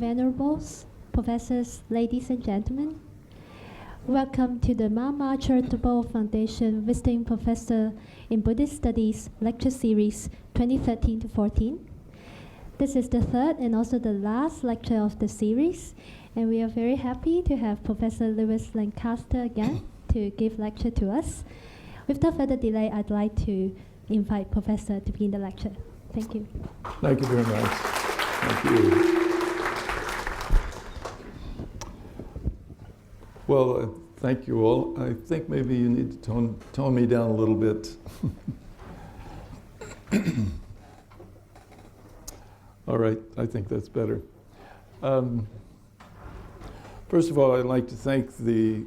venerables, professors, ladies and gentlemen. Welcome to the Mama Charitable Foundation Visiting Professor in Buddhist Studies Lecture Series 2013 to 14. This is the third and also the last lecture of the series, and we are very happy to have Professor Lewis Lancaster again to give lecture to us. Without further delay, I'd like to invite Professor to begin the lecture. Thank you. Thank you very much. Thank you. Well, thank you all. I think maybe you need to tone me down a little bit. All right, I think that's better. First of all, I'd like to thank the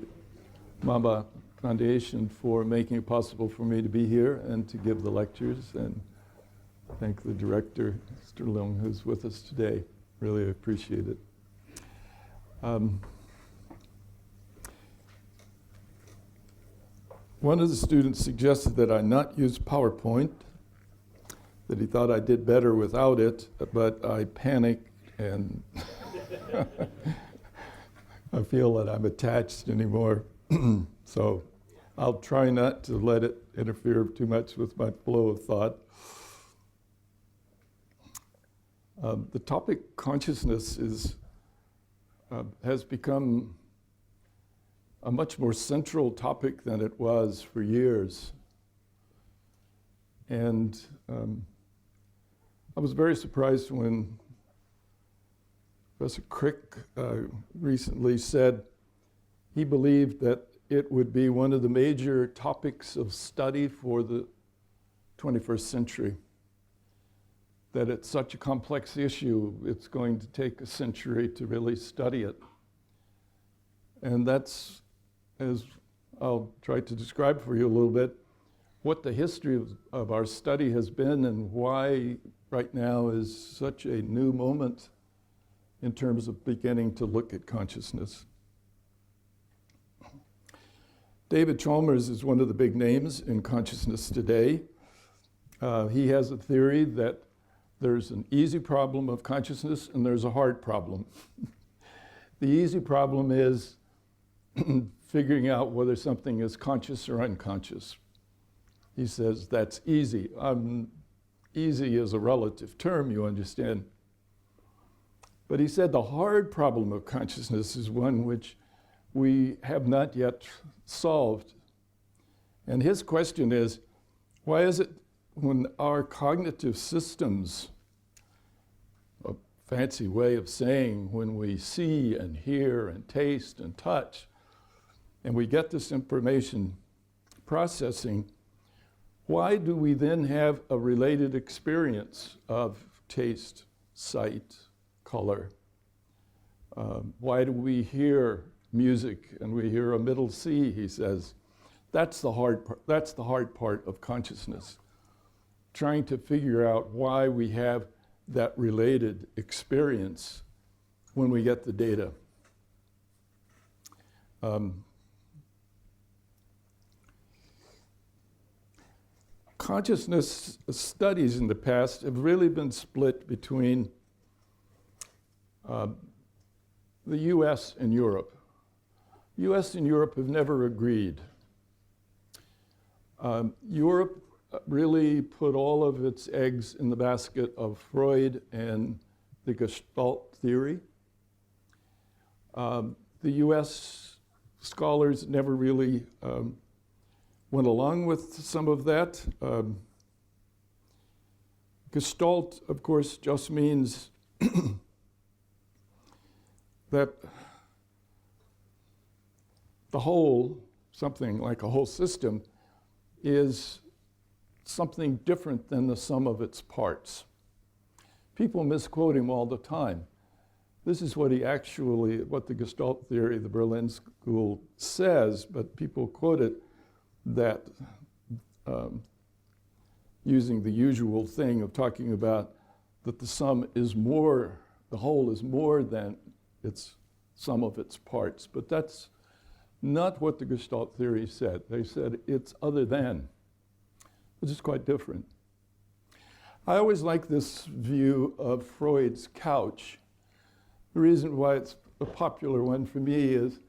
Mama Foundation for making it possible for me to be here and to give the lectures, and thank the director, Mr. Leung, who's with us today. Really appreciate it. One of the students suggested that I not use PowerPoint, that he thought I did better without it, but I panicked and I feel that I'm attached anymore. So I'll try not to let it interfere too much with my flow of thought. The topic consciousness has become a much more central topic than it was for years. And I was very surprised when Professor Crick recently said he believed that it would be one of the major topics of study for the 21st century. That it's such a complex issue, it's going to take a century to really study it. And that's, as I'll try to describe for you a little bit, what the history of our study has been and why right now is such a new moment in terms of beginning to look at consciousness. David Chalmers is one of the big names in consciousness today. He has a theory that there's an easy problem of consciousness and there's a hard problem. The easy problem is figuring out whether something is conscious or unconscious. He says that's easy. Easy is a relative term, you understand. But he said the hard problem of consciousness is one which we have not yet solved. And his question is, why is it when our cognitive systems, a fancy way of saying when we see and hear and taste and touch, and we get this information processing, why do we then have a related experience of taste, sight, color? Why do we hear music and we hear a middle C, he says? That's the hard part of consciousness. Trying to figure out why we have that related experience when we get the data. Consciousness studies in the past have really been split between the US and Europe. US and Europe have never agreed. Europe really put all of its eggs in the basket of Freud and the Gestalt theory. The US scholars never really went along with some of that. Gestalt, of course, just means that the whole, something like a whole system, is something different than the sum of its parts. People misquote him all the time. This is what what the Gestalt theory, the Berlin School says, but people quote it that using the usual thing of talking about that the sum is more, the whole is more than its sum of its parts. But that's not what the Gestalt theory said. They said it's other than, which is quite different. I always like this view of Freud's couch The reason why it's a popular one for me is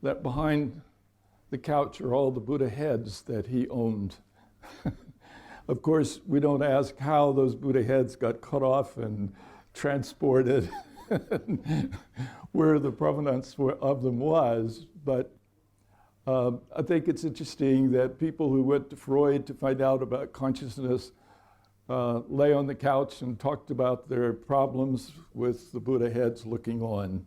that behind the couch are all the Buddha heads that he owned. Of course, we don't ask how those Buddha heads got cut off and transported, where the provenance of them was, but I think it's interesting that people who went to Freud to find out about consciousness lay on the couch and talked about their problems with the Buddha heads looking on.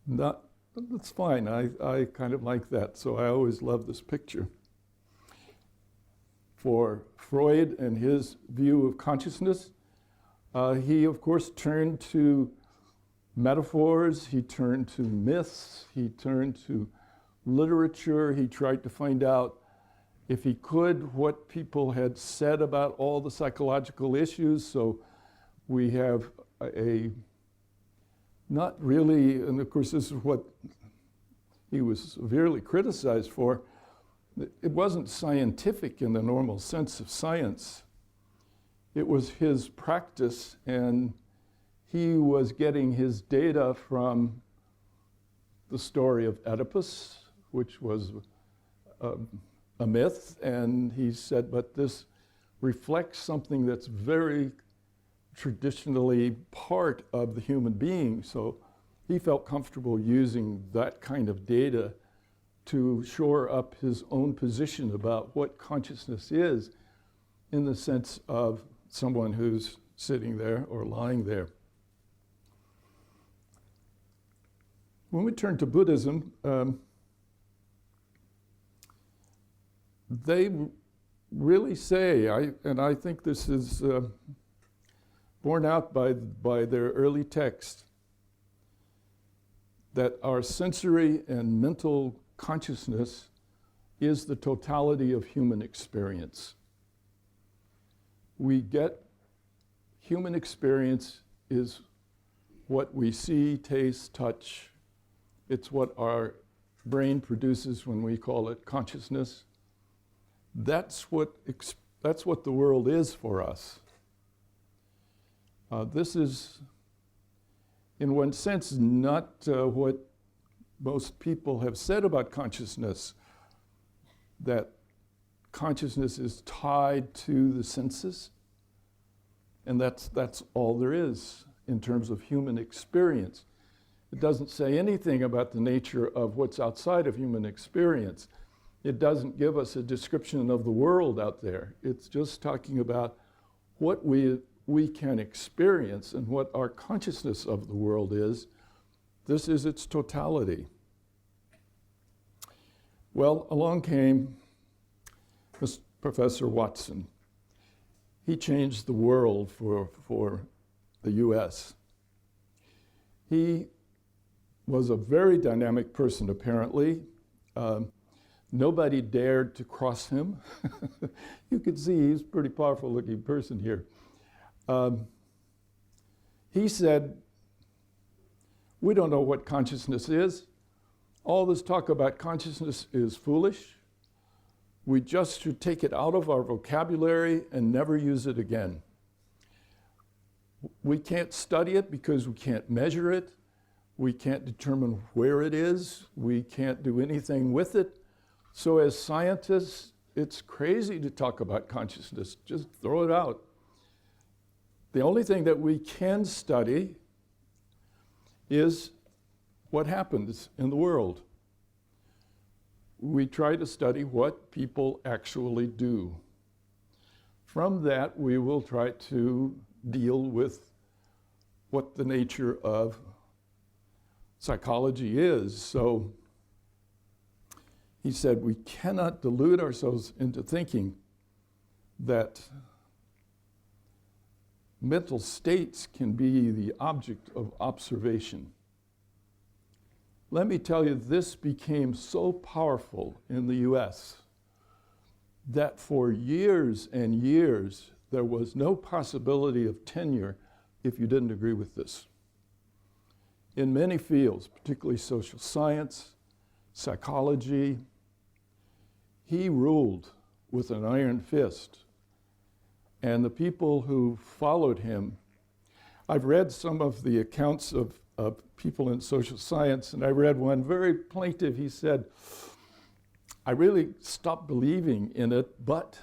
That's fine. I kind of like that, so I always love this picture. For Freud and his view of consciousness, he, of course, turned to metaphors, he turned to myths, he turned to literature. He tried to find out, if he could, what people had said about all the psychological issues. So we have not really, and of course this is what he was severely criticized for, it wasn't scientific in the normal sense of science. It was his practice, and he was getting his data from the story of Oedipus, which was a myth, and he said, but this reflects something that's very traditionally part of the human being. So he felt comfortable using that kind of data to shore up his own position about what consciousness is, in the sense of someone who's sitting there or lying there. When we turn to Buddhism, they really say, and I think this is borne out by their early text, that our sensory and mental consciousness is the totality of human experience. We get human experience is what we see, taste, touch. It's what our brain produces when we call it consciousness. That's what the world is for us. This is, in one sense, not what most people have said about consciousness, that consciousness is tied to the senses, and that's all there is in terms of human experience. It doesn't say anything about the nature of what's outside of human experience. It doesn't give us a description of the world out there. It's just talking about what we can experience and what our consciousness of the world is. This is its totality. Well, along came Professor Watson. He changed the world for the US. He was a very dynamic person, apparently. Nobody dared to cross him. You can see he's a pretty powerful looking person here. He said, we don't know what consciousness is. All this talk about consciousness is foolish. We just should take it out of our vocabulary and never use it again. We can't study it because we can't measure it. We can't determine where it is. We can't do anything with it. So as scientists, it's crazy to talk about consciousness. Just throw it out. The only thing that we can study is what happens in the world. We try to study what people actually do. From that, we will try to deal with what the nature of psychology is. So he said, we cannot delude ourselves into thinking that mental states can be the object of observation. Let me tell you, this became so powerful in the US that for years and years, there was no possibility of tenure if you didn't agree with this. In many fields, particularly social science, psychology, he ruled with an iron fist. And the people who followed him, I've read some of the accounts of of people in social science, and I read one very plaintive. He said, I really stopped believing in it, but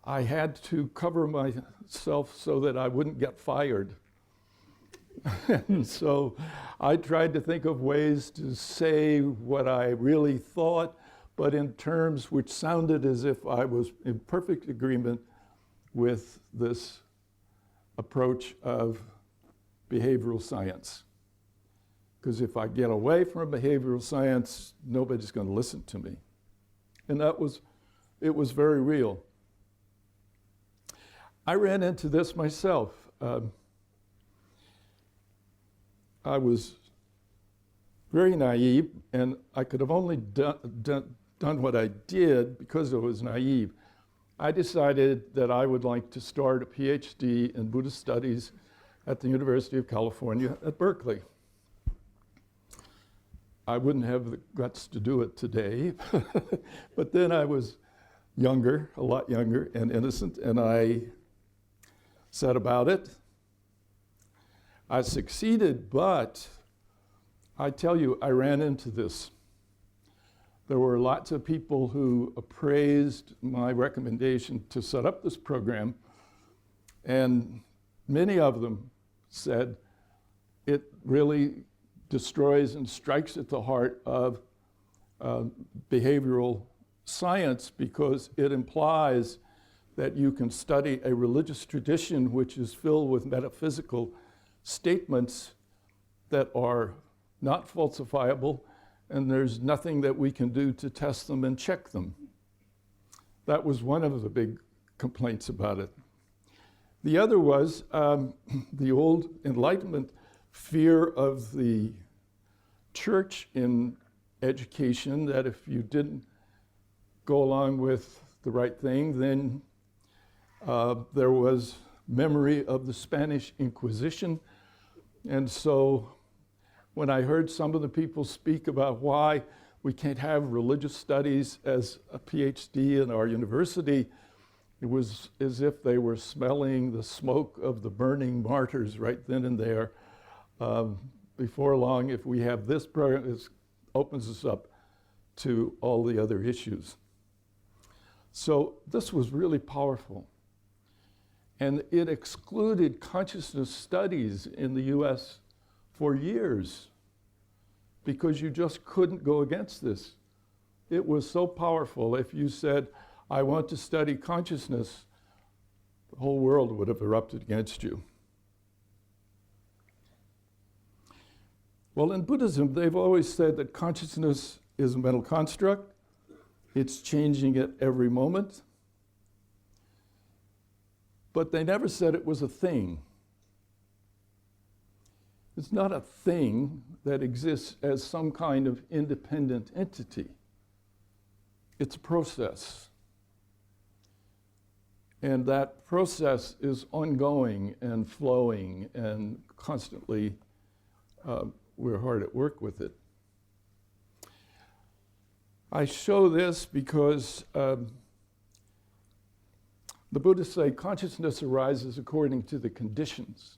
I had to cover myself so that I wouldn't get fired. And so I tried to think of ways to say what I really thought, but in terms which sounded as if I was in perfect agreement with this approach of behavioral science. Because if I get away from behavioral science, nobody's going to listen to me. And it was very real. I ran into this myself. I was very naive, and I could have only done what I did because I was naive. I decided that I would like to start a PhD in Buddhist studies at the University of California at Berkeley. I wouldn't have the guts to do it today, but then I was younger, a lot younger and innocent, and I set about it. I succeeded, but I tell you, I ran into this. There were lots of people who appraised my recommendation to set up this program, and many of them said it really destroys and strikes at the heart of behavioral science because it implies that you can study a religious tradition which is filled with metaphysical statements that are not falsifiable, and there's nothing that we can do to test them and check them. That was one of the big complaints about it. The other was the old Enlightenment fear of the church in education, that if you didn't go along with the right thing, then there was memory of the Spanish Inquisition. And so when I heard some of the people speak about why we can't have religious studies as a PhD in our university, it was as if they were smelling the smoke of the burning martyrs right then and there. Before long, if we have this program, it opens us up to all the other issues. So this was really powerful. And it excluded consciousness studies in the US for years because you just couldn't go against this. It was so powerful. If you said, I want to study consciousness, the whole world would have erupted against you. Well, in Buddhism, they've always said that consciousness is a mental construct. It's changing at every moment. But they never said it was a thing. It's not a thing that exists as some kind of independent entity. It's a process. And that process is ongoing and flowing and constantly we're hard at work with it. I show this because the Buddhists say consciousness arises according to the conditions.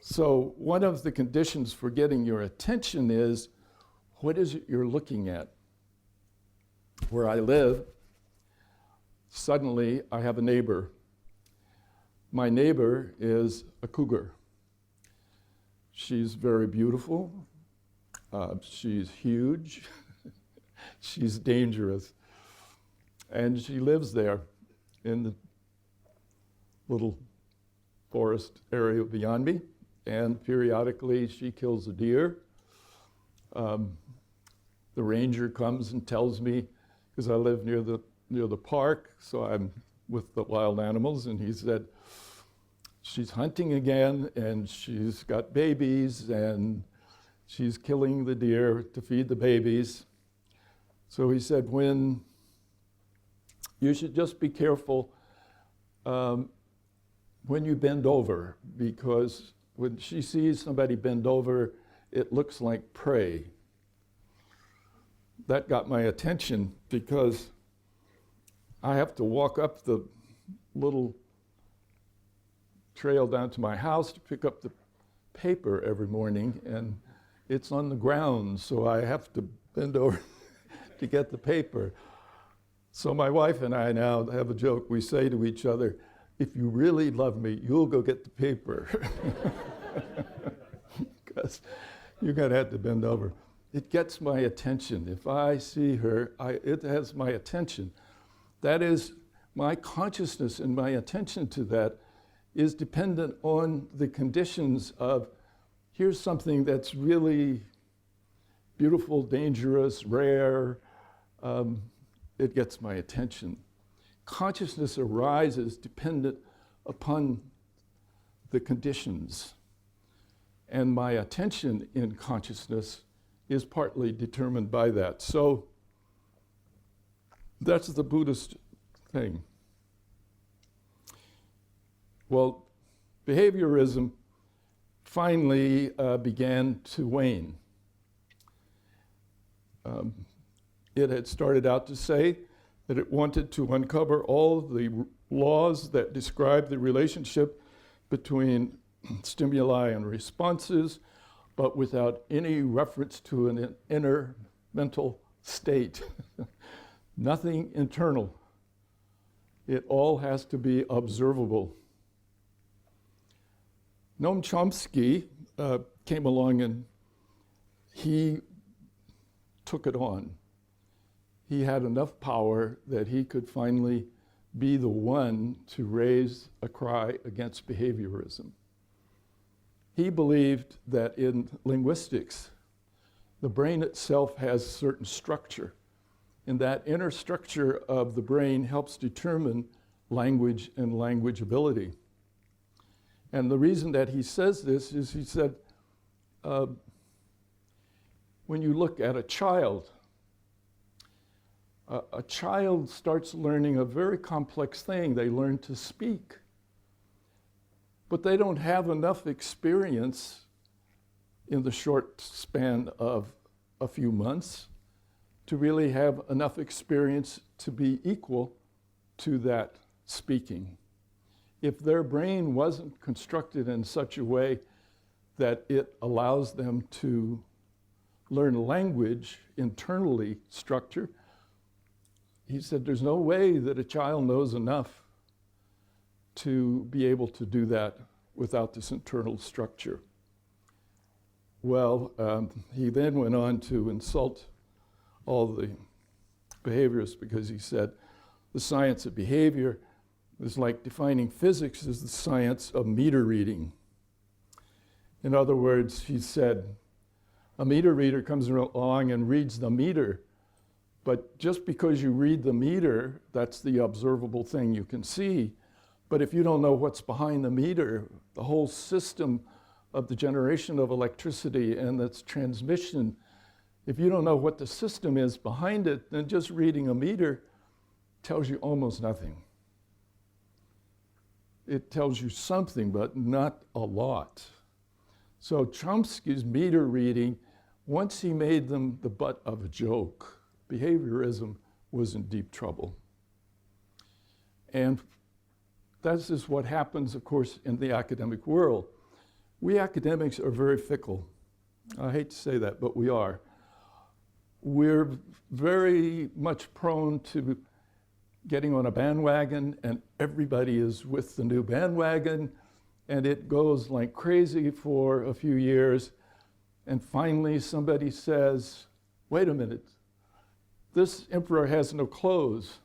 So one of the conditions for getting your attention is, what is it you're looking at? Where I live, suddenly I have a neighbor. My neighbor is a cougar. She's very beautiful. She's huge. She's dangerous. And she lives there in the little forest area beyond me. And periodically she kills a deer. The ranger comes and tells me, because I live near the park, so I'm with the wild animals, and he said, she's hunting again, and she's got babies, and she's killing the deer to feed the babies. So he said, when you should just be careful when you bend over, because when she sees somebody bend over, it looks like prey. That got my attention because I have to walk up the little trail down to my house to pick up the paper every morning, and it's on the ground, so I have to bend over to get the paper. So my wife and I now have a joke. We say to each other, if you really love me, you'll go get the paper. Because you're going to have to bend over. It gets my attention. If I see her, it has my attention. That is, my consciousness and my attention to that is dependent on the conditions of, here's something that's really beautiful, dangerous, rare. It gets my attention. Consciousness arises dependent upon the conditions. And my attention in consciousness is partly determined by that. So that's the Buddhist thing. Well, behaviorism finally began to wane. It had started out to say that it wanted to uncover all the laws that describe the relationship between stimuli and responses, but without any reference to an inner mental state. Nothing internal. It all has to be observable. Noam Chomsky came along and he took it on. He had enough power that he could finally be the one to raise a cry against behaviorism. He believed that in linguistics, the brain itself has certain structure, and that inner structure of the brain helps determine language and language ability. And the reason that he says this is he said, when you look at a child starts learning a very complex thing. They learn to speak. But they don't have enough experience in the short span of a few months to really have enough experience to be equal to that speaking. If their brain wasn't constructed in such a way that it allows them to learn language internally structure, he said there's no way that a child knows enough to be able to do that without this internal structure. Well, he then went on to insult all the behaviorists because he said the science of behavior is like defining physics as the science of meter reading. In other words, he said, a meter reader comes along and reads the meter, but just because you read the meter, that's the observable thing you can see. But if you don't know what's behind the meter, the whole system of the generation of electricity and its transmission, if you don't know what the system is behind it, then just reading a meter tells you almost nothing. It tells you something, but not a lot. So Chomsky's meter reading, once he made them the butt of a joke, behaviorism was in deep trouble. And that's just what happens, of course, in the academic world. We academics are very fickle. I hate to say that, but we are. We're very much prone to getting on a bandwagon, and everybody is with the new bandwagon, and it goes like crazy for a few years, and finally somebody says, wait a minute, this emperor has no clothes.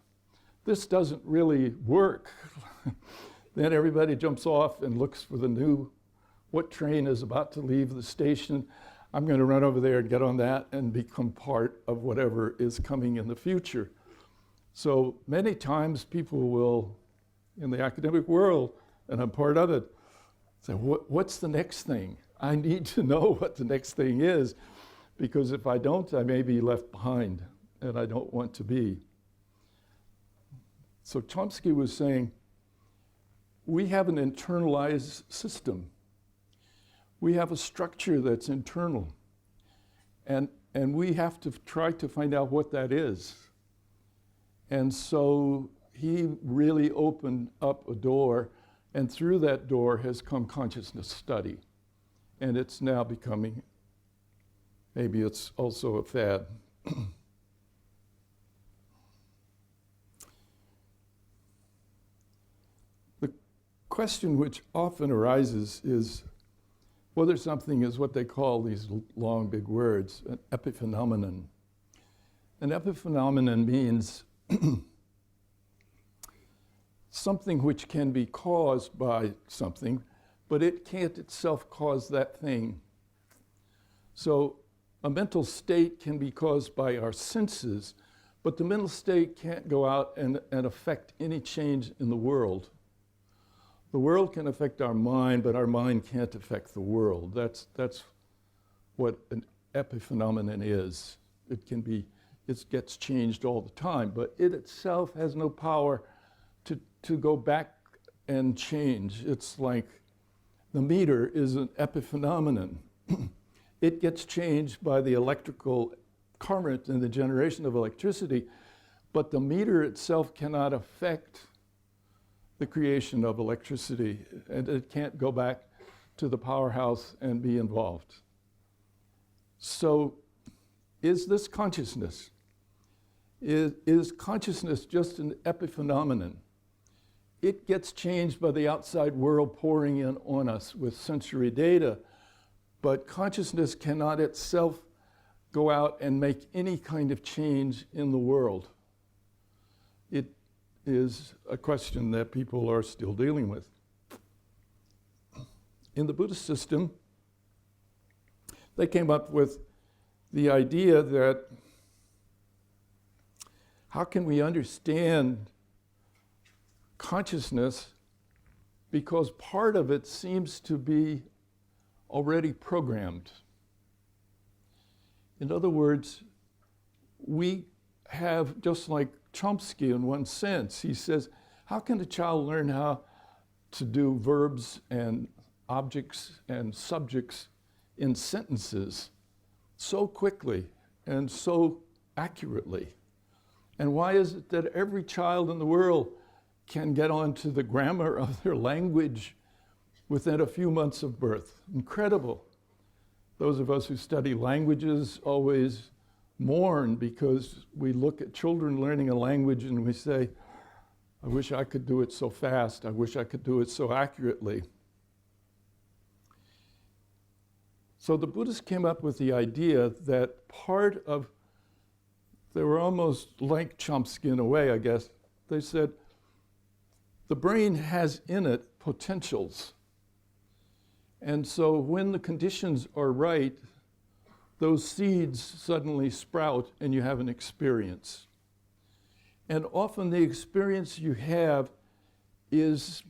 This doesn't really work. Then everybody jumps off and looks for the new, what train is about to leave the station. I'm going to run over there and get on that and become part of whatever is coming in the future. So many times people will, in the academic world, and I'm part of it, say, what's the next thing? I need to know what the next thing is, because if I don't, I may be left behind, and I don't want to be. So Chomsky was saying, we have an internalized system. We have a structure that's internal, and we have to try to find out what that is. And so he really opened up a door, and through that door has come consciousness study. and it's now becoming, maybe it's also a fad. The question which often arises is whether something is what they call, these long big words, an epiphenomenon. An epiphenomenon means something which can be caused by something, but it can't itself cause that thing. So a mental state can be caused by our senses, but the mental state can't go out and affect any change in the world. The world can affect our mind, but our mind can't affect the world. That's what an epiphenomenon is. It gets changed all the time, but it itself has no power to go back and change. It's like the meter is an epiphenomenon. It gets changed by the electrical current and the generation of electricity, but the meter itself cannot affect the creation of electricity, and it can't go back to the powerhouse and be involved. So is this consciousness? Is consciousness just an epiphenomenon? It gets changed by the outside world pouring in on us with sensory data, but consciousness cannot itself go out and make any kind of change in the world. It is a question that people are still dealing with. In the Buddhist system, they came up with the idea that how can we understand consciousness, because part of it seems to be already programmed. In other words, we have, just like Chomsky in one sense, he says, how can a child learn how to do verbs and objects and subjects in sentences so quickly and so accurately? And why is it that every child in the world can get onto the grammar of their language within a few months of birth? Incredible. Those of us who study languages always mourn because we look at children learning a language and we say, I wish I could do it so fast. I wish I could do it so accurately. So the Buddhists came up with the idea that part of, they were almost like Chomsky in a way, I guess. They said, the brain has in it potentials. And so when the conditions are right, those seeds suddenly sprout and you have an experience. And often the experience you have is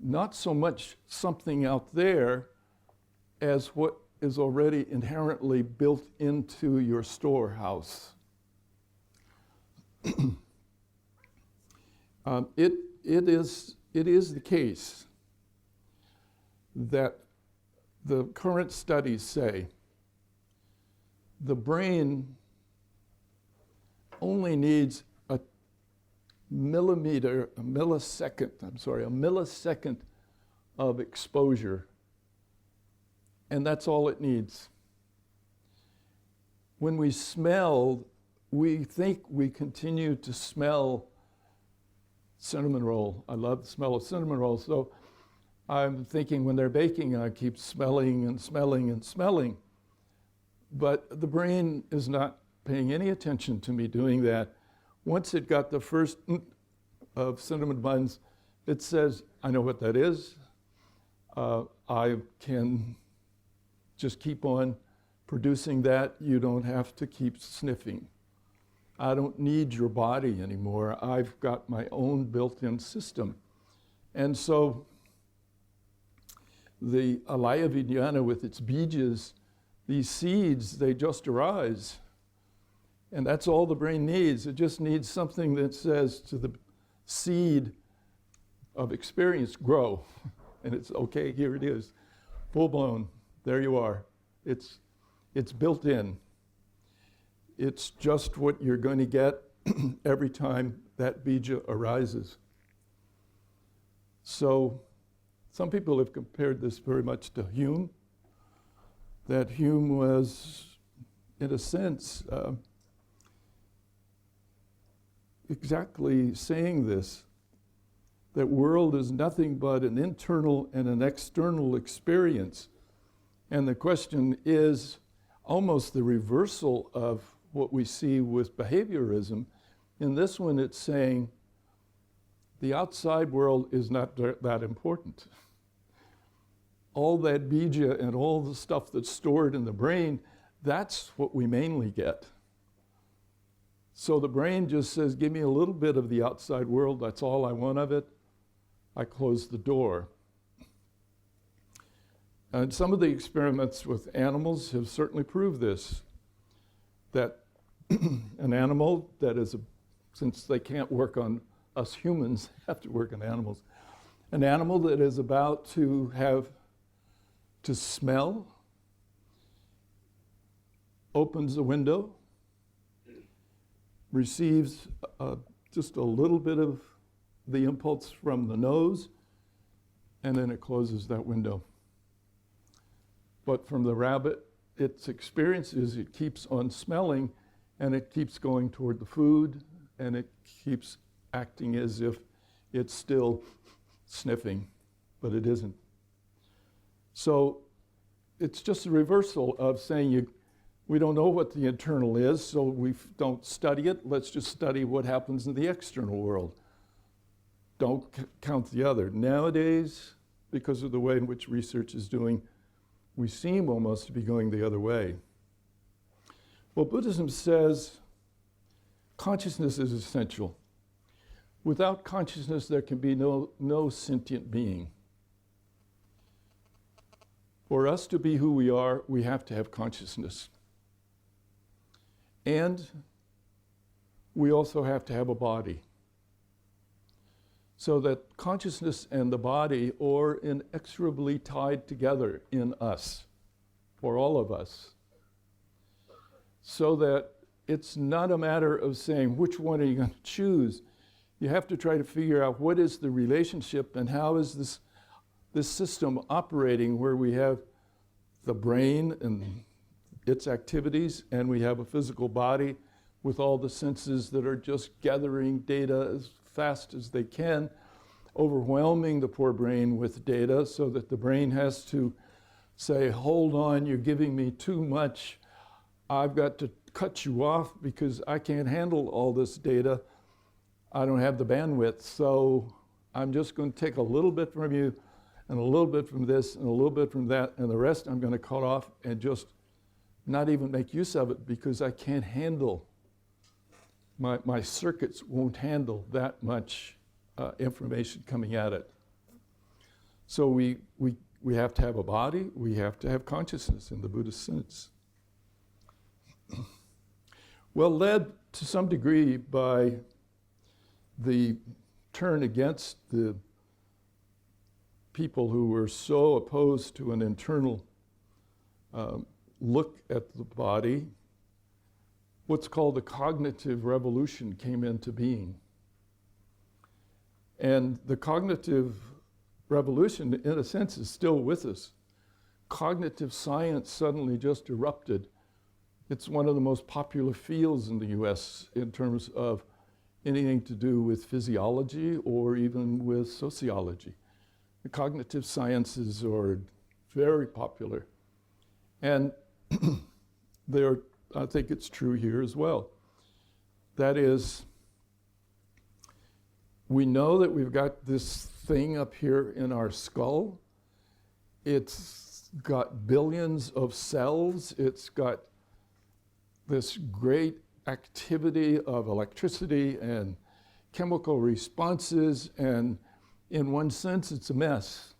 not so much something out there as what is already inherently built into your storehouse. It is the case that the current studies say the brain only needs a millisecond of exposure, and that's all it needs. When we smell, we think we continue to smell cinnamon roll. I love the smell of cinnamon roll, so I'm thinking when they're baking, I keep smelling and smelling and smelling. But the brain is not paying any attention to me doing that. Once it got the first of cinnamon buns, it says, I know what that is. I can just keep on producing that. You don't have to keep sniffing. I don't need your body anymore. I've got my own built-in system. And so the alaya vijnana with its bijas, these seeds, they just arise. And that's all the brain needs. It just needs something that says to the seed of experience, grow. And it's okay, here it is, full blown, there you are. It's built in. It's just what you're going to get every time that bija arises. So Some people have compared this very much to Hume, that Hume was, in a sense, exactly saying this, that world is nothing but an internal and an external experience. And the question is almost the reversal of what we see with behaviorism. In this one, it's saying the outside world is not that important. All that bija and all the stuff that's stored in the brain, that's what we mainly get. So the brain just says, give me a little bit of the outside world, that's all I want of it. I close the door. And some of the experiments with animals have certainly proved this, that an animal that is, since they can't work on us humans, have to work on animals, an animal that is about to have to smell, opens a window, receives just a little bit of the impulse from the nose, and then it closes that window. But from the rabbit, its experience is it keeps on smelling, and it keeps going toward the food, and it keeps acting as if it's still sniffing, but it isn't. So it's just a reversal of saying we don't know what the internal is, so we don't study it. Let's just study what happens in the external world. Don't count the other. Nowadays, because of the way in which research is doing, we seem almost to be going the other way. Well, Buddhism says consciousness is essential. Without consciousness, there can be no sentient being. For us to be who we are, we have to have consciousness. And we also have to have a body. So that consciousness and the body are inexorably tied together in us, for all of us. So that it's not a matter of saying, which one are you going to choose? You have to try to figure out what is the relationship and how is this system operating, where we have the brain and its activities, and we have a physical body with all the senses that are just gathering data as fast as they can, overwhelming the poor brain with data so that the brain has to say, hold on, you're giving me too much. I've got to cut you off because I can't handle all this data. I don't have the bandwidth, so I'm just going to take a little bit from you and a little bit from this and a little bit from that, and the rest I'm going to cut off and just not even make use of it because I can't handle, my circuits won't handle that much information coming at it. So we have to have a body, we have to have consciousness in the Buddhist sense. Well, led to some degree by the turn against the people who were so opposed to an internal look at the body, what's called the cognitive revolution came into being. And the cognitive revolution, in a sense, is still with us. Cognitive science suddenly just erupted. It's one of the most popular fields in the US in terms of anything to do with physiology or even with sociology. The cognitive sciences are very popular. And I think it's true here as well. That is, we know that we've got this thing up here in our skull. It's got billions of cells. It's got this great activity of electricity and chemical responses, and in one sense, it's a mess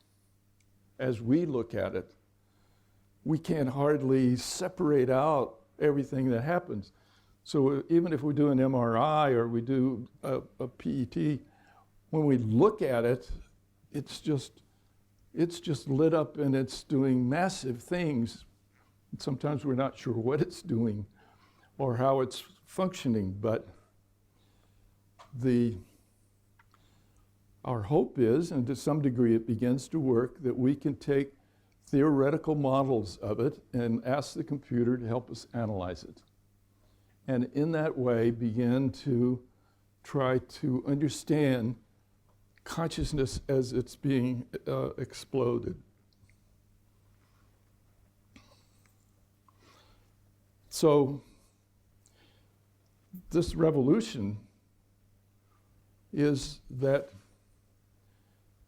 as we look at it. We can't hardly separate out everything that happens. So even if we do an MRI or we do a PET, when we look at it, it's just lit up and it's doing massive things. And sometimes we're not sure what it's doing or how it's functioning, but our hope is, and to some degree it begins to work, that we can take theoretical models of it and ask the computer to help us analyze it. And in that way begin to try to understand consciousness as it's being exploded. So this revolution is that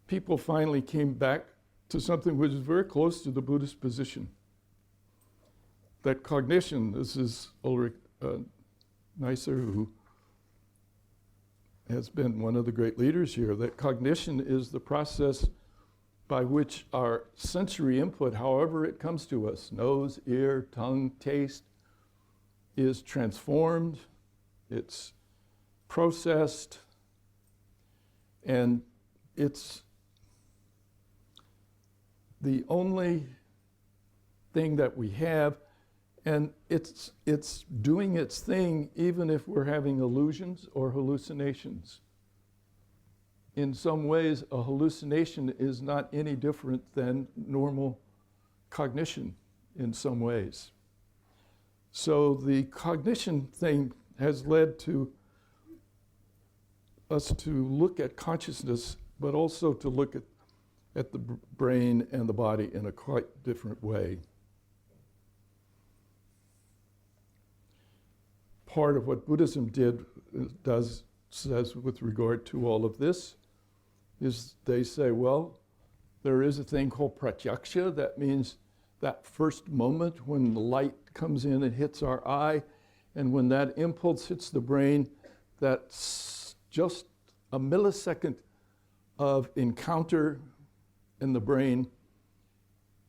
people finally came back to something which is very close to the Buddhist position. That cognition, this is Ulrich Neisser, who has been one of the great leaders here, that cognition is the process by which our sensory input, however it comes to us, nose, ear, tongue, taste, is transformed, it's processed, and it's the only thing that we have, and it's doing its thing even if we're having illusions or hallucinations. In some ways, a hallucination is not any different than normal cognition in some ways. So the cognition thing has led to us to look at consciousness, but also to look at the brain and the body in a quite different way. Part of what Buddhism says with regard to all of this is they say, well, there is a thing called pratyaksha. That means that first moment when the light comes in and hits our eye, and when that impulse hits the brain, that's just a millisecond of encounter in the brain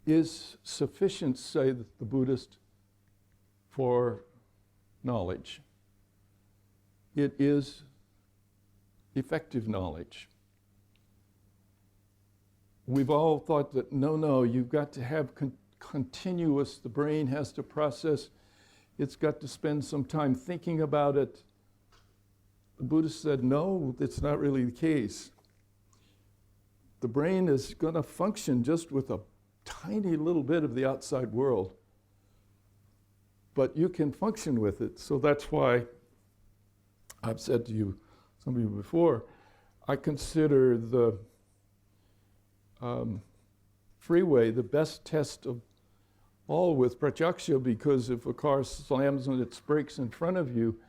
is sufficient, say the Buddhist, for knowledge. It is effective knowledge. We've all thought that, no, you've got to have continuous, the brain has to process, it's got to spend some time thinking about it. The Buddhist said, no, that's not really the case. The brain is going to function just with a tiny little bit of the outside world, but you can function with it. So that's why I've said to you, some of you before, I consider the freeway the best test of all with pratyaksha, because if a car slams on its brakes in front of you,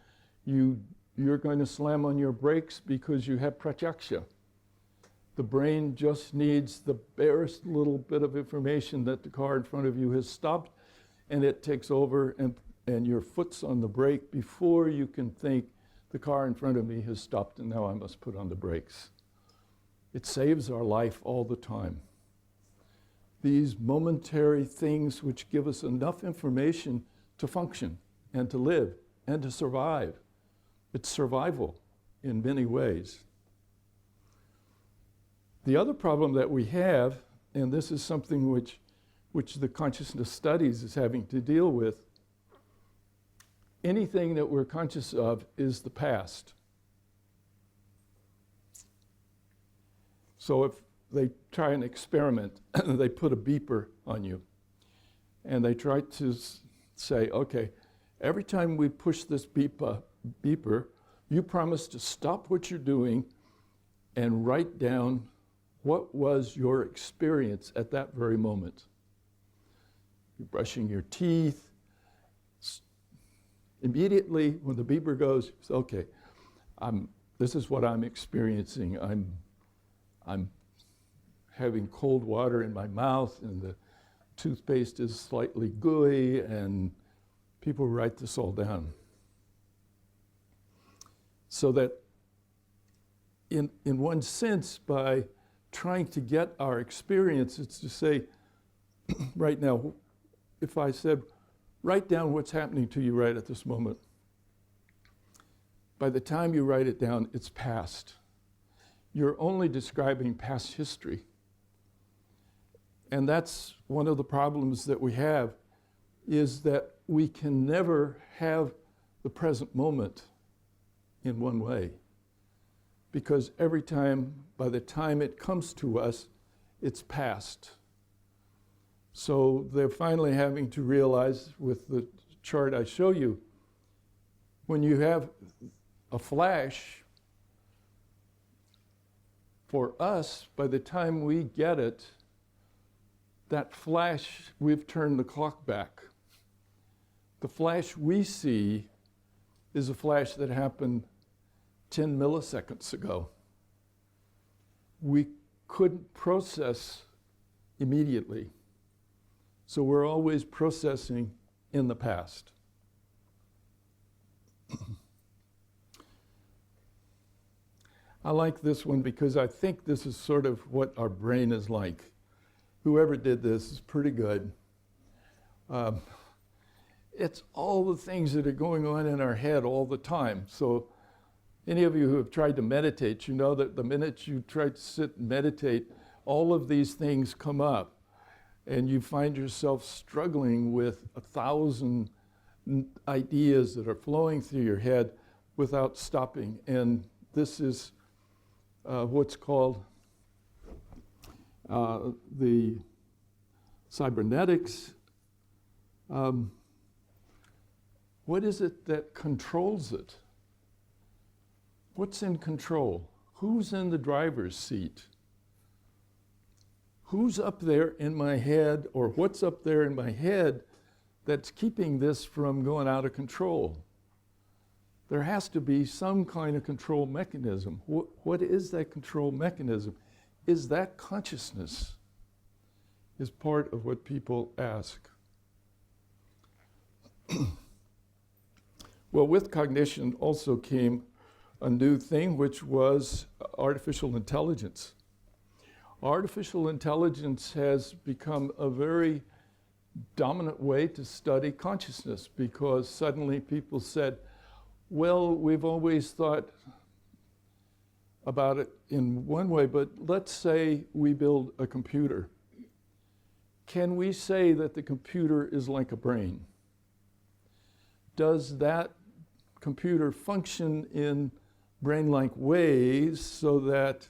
you're going to slam on your brakes because you have pratyaksha. The brain just needs the barest little bit of information that the car in front of you has stopped, and it takes over, and your foot's on the brake before you can think the car in front of me has stopped and now I must put on the brakes. It saves our life all the time. These momentary things which give us enough information to function and to live and to survive. It's survival in many ways. The other problem that we have, and this is something which the consciousness studies is having to deal with, anything that we're conscious of is the past. So if they try an experiment, they put a beeper on you, and they try to say, okay, every time we push this beeper, you promise to stop what you're doing and write down what was your experience at that very moment. You're brushing your teeth. Immediately, when the beeper goes, you say, okay, this is what I'm experiencing. I'm having cold water in my mouth, and the toothpaste is slightly gooey, and people write this all down. So that in one sense, by trying to get our experience, it's to say, right now, if I said, write down what's happening to you right at this moment. By the time you write it down, it's past. You're only describing past history. And that's one of the problems that we have, is that we can never have the present moment in one way. because every time, by the time it comes to us, it's past. So they're finally having to realize with the chart I show you, when you have a flash, for us, by the time we get it, that flash, we've turned the clock back. The flash we see is a flash that happened 10 milliseconds ago. We couldn't process immediately. So we're always processing in the past. I like this one because I think this is sort of what our brain is like. Whoever did this is pretty good. It's all the things that are going on in our head all the time. So any of you who have tried to meditate, you know that the minute you try to sit and meditate, all of these things come up. And you find yourself struggling with 1,000 ideas that are flowing through your head without stopping. And this is what's called the cybernetics. What is it that controls it? What's in control? Who's in the driver's seat? Who's up there in my head, or what's up there in my head that's keeping this from going out of control? There has to be some kind of control mechanism. What is that control mechanism? Is that consciousness? Is part of what people ask. Well, with cognition also came a new thing, which was artificial intelligence. Artificial intelligence has become a very dominant way to study consciousness, because suddenly people said, well, we've always thought about it in one way, but let's say we build a computer. Can we say that the computer is like a brain? Does that computer function in brain-like ways so that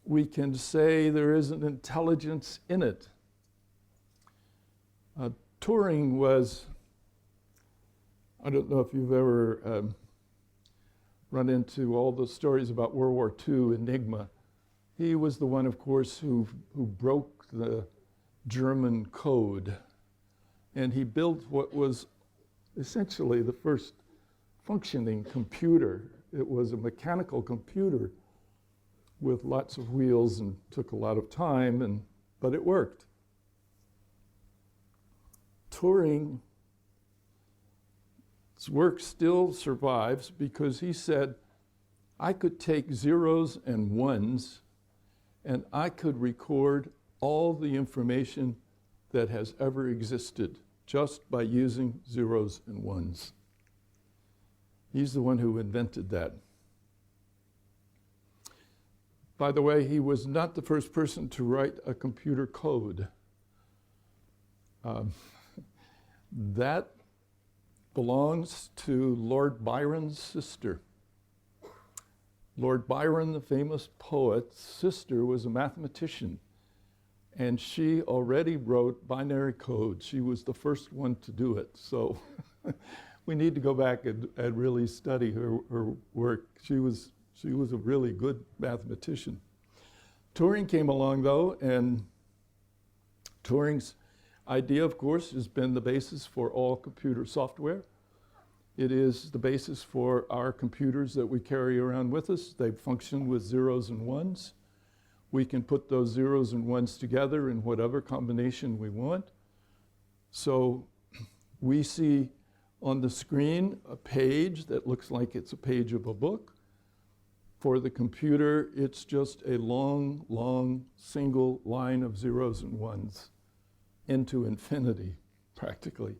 we can say there is an intelligence in it? Turing was, I don't know if you've ever run into all the stories about World War II Enigma. He was the one, of course, who broke the German code. And he built what was essentially the first functioning computer. It was a mechanical computer with lots of wheels and took a lot of time, but it worked. Turing's work still survives because he said, I could take zeros and ones and I could record all the information that has ever existed just by using zeros and ones. He's the one who invented that. By the way, he was not the first person to write a computer code. That belongs to Lord Byron's sister. Lord Byron, the famous poet's sister, was a mathematician, and she already wrote binary code. She was the first one to do it. So we need to go back and really study her work. She was a really good mathematician. Turing came along, though, and Turing's idea, of course, has been the basis for all computer software. It is the basis for our computers that we carry around with us. They function with zeros and ones. We can put those zeros and ones together in whatever combination we want. So we see on the screen a page that looks like it's a page of a book. For the computer, it's just a long, long single line of zeros and ones into infinity, practically.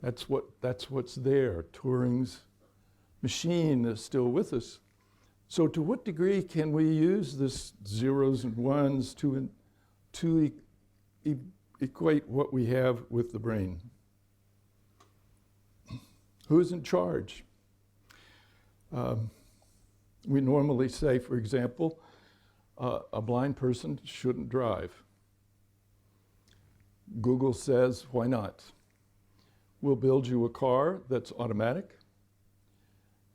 That's what's there. Turing's machine is still with us. So to what degree can we use this zeros and ones to equate what we have with the brain? Who's in charge? We normally say, for example, a blind person shouldn't drive. Google says, why not? We'll build you a car that's automatic,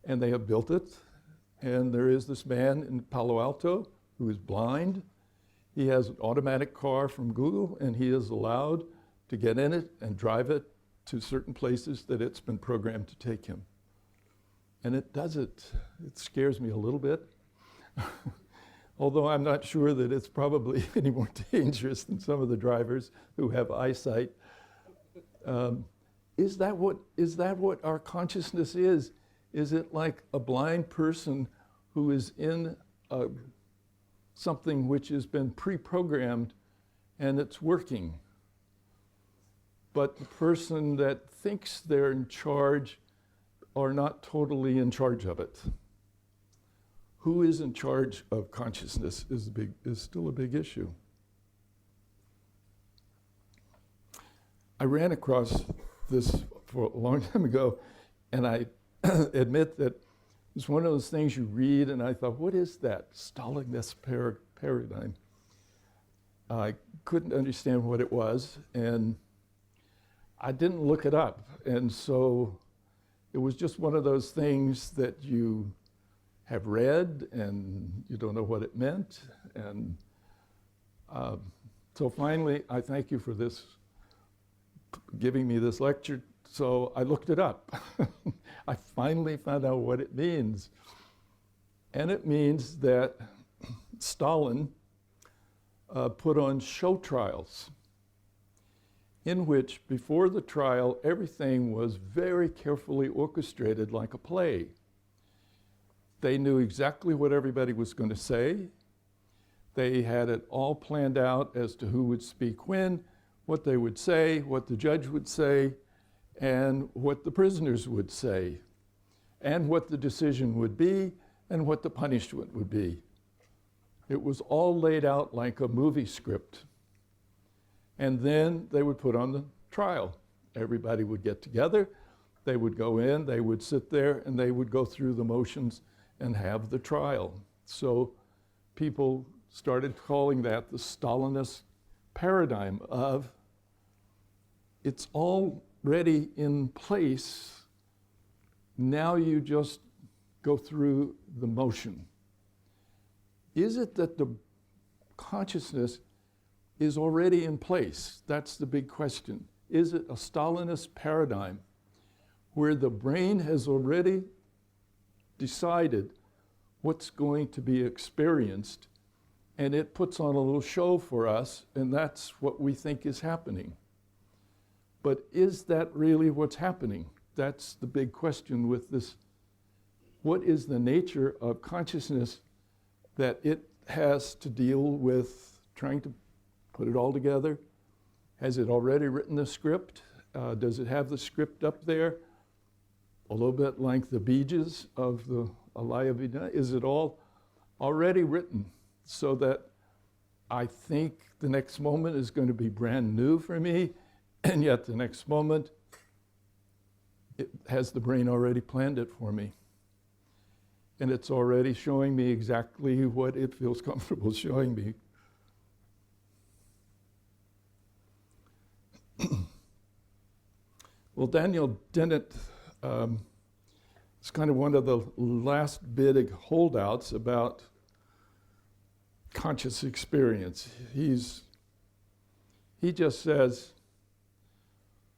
and they have built it. And there is this man in Palo Alto who is blind. He has an automatic car from Google, and he is allowed to get in it and drive it to certain places that it's been programmed to take him. And it does it. It scares me a little bit. Although I'm not sure that it's probably any more dangerous than some of the drivers who have eyesight. Is that what our consciousness is? Is it like a blind person who is in something which has been pre-programmed and it's working? But the person that thinks they're in charge are not totally in charge of it. Who is in charge of consciousness is still a big issue. I ran across this for a long time ago, and I admit that it's one of those things you read, and I thought, what is that Stalinist paradigm? I couldn't understand what it was, and I didn't look it up. And so it was just one of those things that you have read, and you don't know what it meant. And so finally, I thank you for this, giving me this lecture. So I looked it up. I finally found out what it means. And it means that Stalin put on show trials in which, before the trial, everything was very carefully orchestrated like a play. They knew exactly what everybody was going to say. They had it all planned out as to who would speak when, what they would say, what the judge would say, and what the prisoners would say, and what the decision would be, and what the punishment would be. It was all laid out like a movie script. And then they would put on the trial. Everybody would get together, they would go in, they would sit there, and they would go through the motions and have the trial. So people started calling that the Stalinist paradigm of it's already in place, now you just go through the motion. Is it that the consciousness is already in place? That's the big question. Is it a Stalinist paradigm where the brain has already decided what's going to be experienced, and it puts on a little show for us, and that's what we think is happening? But is that really what's happening? That's the big question with this. What is the nature of consciousness that it has to deal with trying to put it all together? Has it already written the script? Does it have the script up there? A little bit like the Beages of the Alaya Vida. Is it all already written so that I think the next moment is going to be brand new for me, and yet the next moment, it has the brain already planned it for me? And it's already showing me exactly what it feels comfortable showing me. Well, Daniel Dennett is kind of one of the last big holdouts about conscious experience. He just says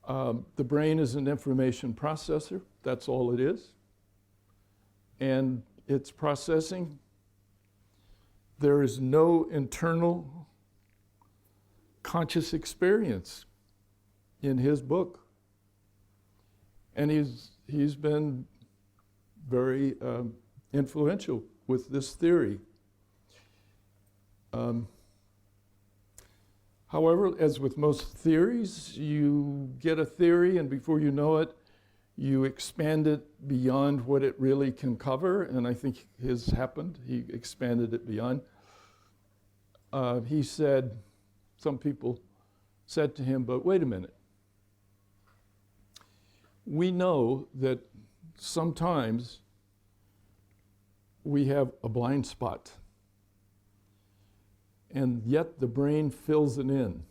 the brain is an information processor. That's all it is. And it's processing. There is no internal conscious experience in his book. And he's been very influential with this theory. However, as with most theories, you get a theory, and before you know it, you expand it beyond what it really can cover, and I think his happened. He expanded it beyond. He said, some people said to him, but wait a minute. We know that sometimes we have a blind spot. And yet the brain fills it in.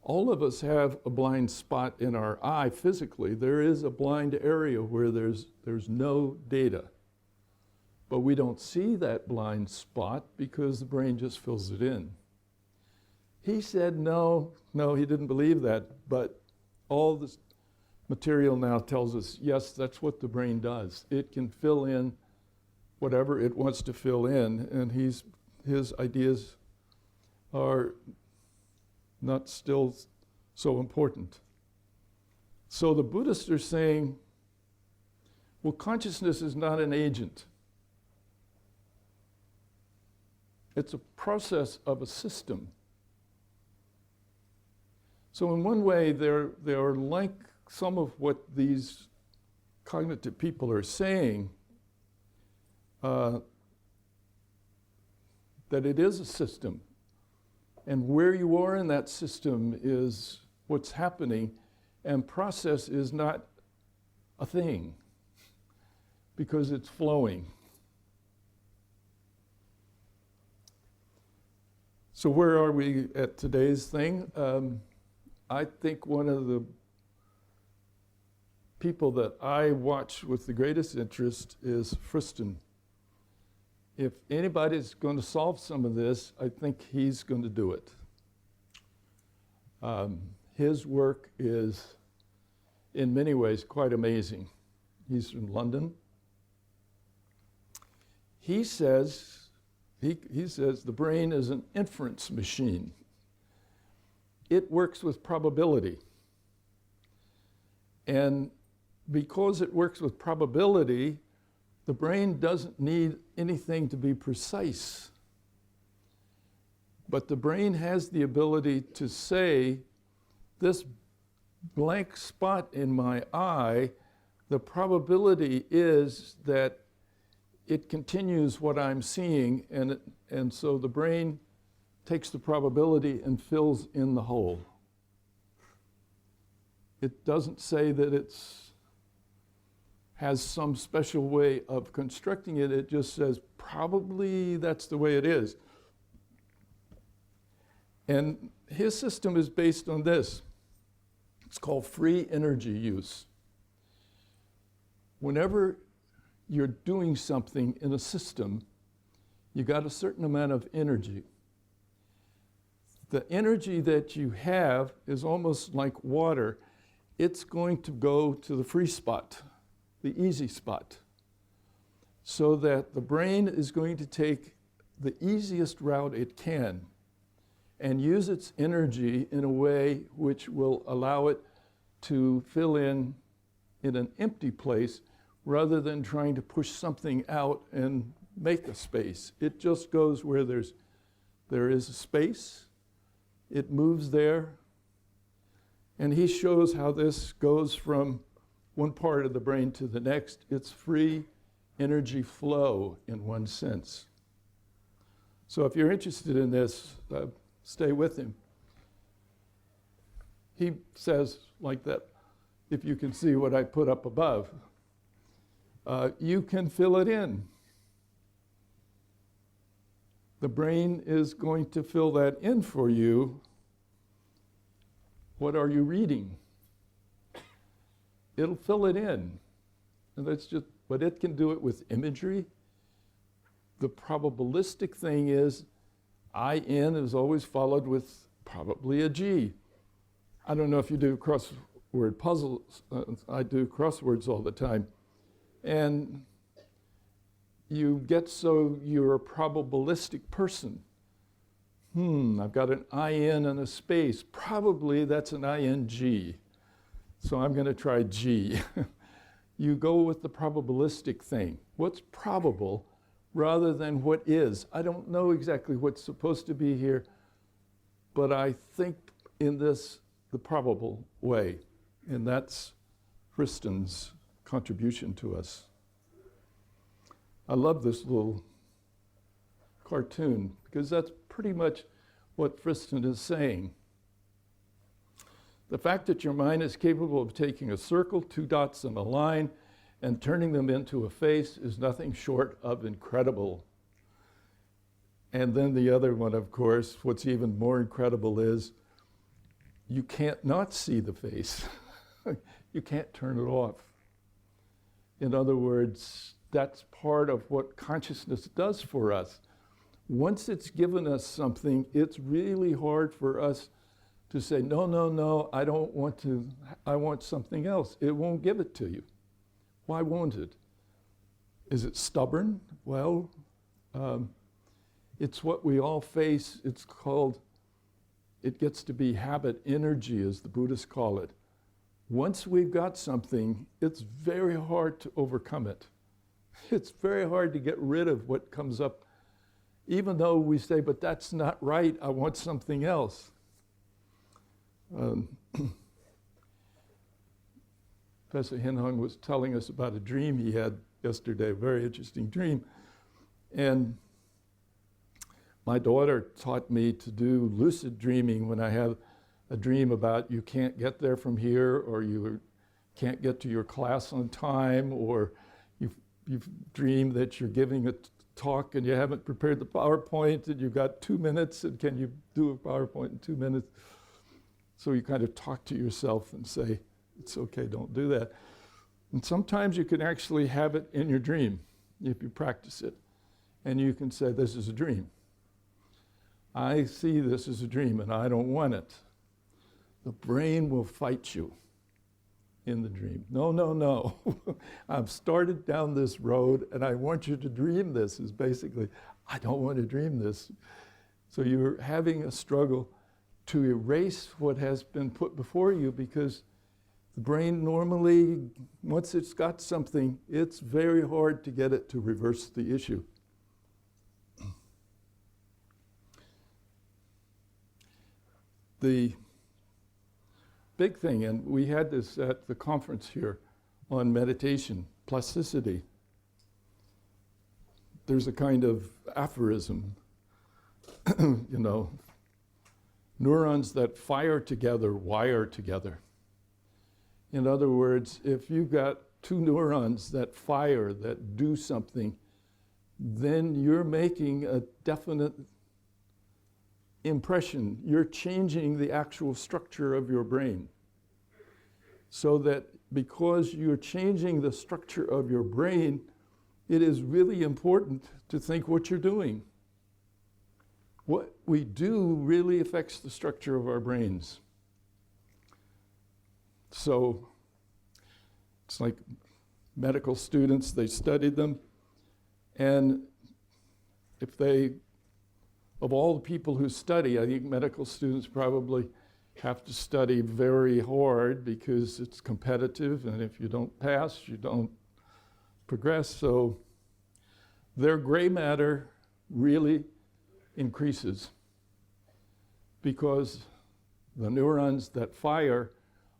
All of us have a blind spot in our eye physically. There is a blind area where there's no data. But we don't see that blind spot because the brain just fills it in. He said no, he didn't believe that, but all this material now tells us, yes, that's what the brain does. It can fill in whatever it wants to fill in, and his ideas are not still so important. So the Buddhists are saying, well, consciousness is not an agent. It's a process of a system. So in one way, they're like some of what these cognitive people are saying, that it is a system. And where you are in that system is what's happening, and process is not a thing because it's flowing. So where are we at today's thing? I think one of the people that I watch with the greatest interest is Friston. If anybody's going to solve some of this, I think he's going to do it. His work is, in many ways, quite amazing. He's from London. He says the brain is an inference machine. It works with probability. And because it works with probability, the brain doesn't need anything to be precise. But the brain has the ability to say, this blank spot in my eye, the probability is that it continues what I'm seeing, and so the brain takes the probability and fills in the hole. It doesn't say that it's has some special way of constructing it. It just says, probably that's the way it is. And his system is based on this. It's called free energy use. Whenever you're doing something in a system, you got a certain amount of energy. The energy that you have is almost like water. It's going to go to the free spot, the easy spot, so that the brain is going to take the easiest route it can and use its energy in a way which will allow it to fill in an empty place rather than trying to push something out and make a space. It just goes where there is a space, it moves there, and he shows how this goes from one part of the brain to the next. It's free energy flow in one sense. So if you're interested in this, stay with him. He says like that, if you can see what I put up above, you can fill it in. The brain is going to fill that in for you. What are you reading? It'll fill it in. And that's just, but it can do it with imagery. The probabilistic thing is, IN is always followed with probably a G. I don't know if you do crossword puzzles. I do crosswords all the time. And you get so you're a probabilistic person. I've got an IN and a space. Probably that's an ING. So I'm going to try G. You go with the probabilistic thing. What's probable rather than what is? I don't know exactly what's supposed to be here, but I think in this, the probable way. And that's Friston's contribution to us. I love this little cartoon because that's pretty much what Friston is saying. The fact that your mind is capable of taking a circle, two dots, and a line, and turning them into a face is nothing short of incredible. And then the other one, of course, what's even more incredible is you can't not see the face. You can't turn it off. In other words, that's part of what consciousness does for us. Once it's given us something, it's really hard for us to say, no, no, no, I don't want to, I want something else. It won't give it to you. Why won't it? Is it stubborn? Well, it's what we all face. It's called, it gets to be habit energy, as the Buddhists call it. Once we've got something, it's very hard to overcome it. It's very hard to get rid of what comes up, even though we say, but that's not right, I want something else. Professor Hinhong was telling us about a dream he had yesterday, a very interesting dream. And my daughter taught me to do lucid dreaming when I have a dream about you can't get there from here, or you can't get to your class on time, or you've dreamed that you're giving a talk and you haven't prepared the PowerPoint and you've got 2 minutes, and can you do a PowerPoint in 2 minutes? So you kind of talk to yourself and say, it's okay, don't do that. And sometimes you can actually have it in your dream if you practice it. And you can say, this is a dream. I see this as a dream and I don't want it. The brain will fight you in the dream. No, no, no. I've started down this road and I want you to dream this, is basically, I don't want to dream this. So you're having a struggle to erase what has been put before you, because the brain normally, once it's got something, it's very hard to get it to reverse the issue. The big thing, and we had this at the conference here on meditation, plasticity. There's a kind of aphorism, you know, neurons that fire together wire together. In other words, if you've got two neurons that fire, that do something, then you're making a definite impression. You're changing the actual structure of your brain. So that because you're changing the structure of your brain, it is really important to think what you're doing. What we do really affects the structure of our brains. So it's like medical students, they studied them, and if they, of all the people who study, I think medical students probably have to study very hard because it's competitive, and if you don't pass, you don't progress. So their gray matter really increases because the neurons that fire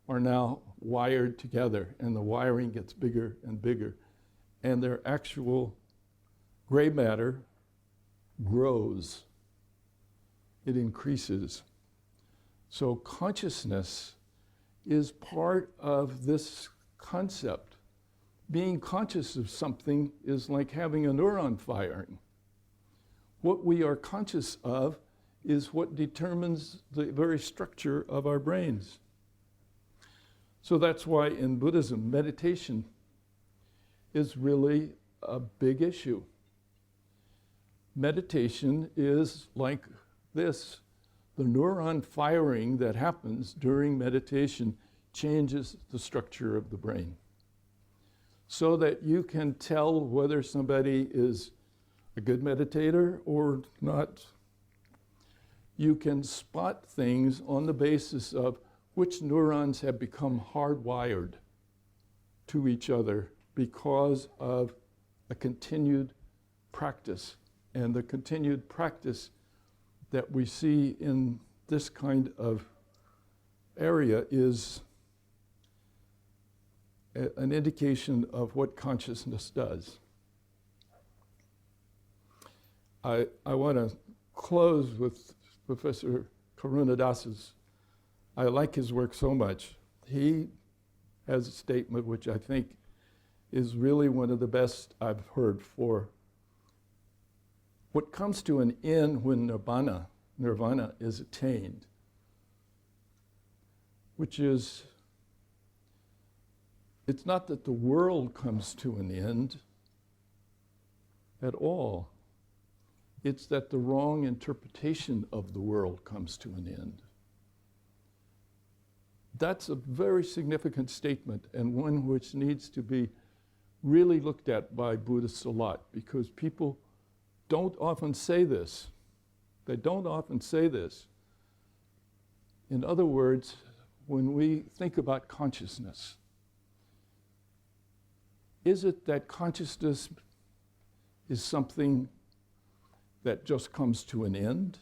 are now wired together, and the wiring gets bigger and bigger, and their actual gray matter grows. It increases. So consciousness is part of this concept. Being conscious of something is like having a neuron firing. What we are conscious of is what determines the very structure of our brains. So that's why in Buddhism, meditation is really a big issue. Meditation is like this. The neuron firing that happens during meditation changes the structure of the brain so that you can tell whether somebody is a good meditator or not. You can spot things on the basis of which neurons have become hardwired to each other because of a continued practice. And the continued practice that we see in this kind of area is an indication of what consciousness does. I want to close with Professor Karunadas's. I like his work so much. He has a statement which I think is really one of the best I've heard for what comes to an end when nirvana is attained, which is, it's not that the world comes to an end at all. It's that the wrong interpretation of the world comes to an end. That's a very significant statement, and one which needs to be really looked at by Buddhists a lot, because people don't often say this. They don't often say this. In other words, when we think about consciousness, is it that consciousness is something that just comes to an end?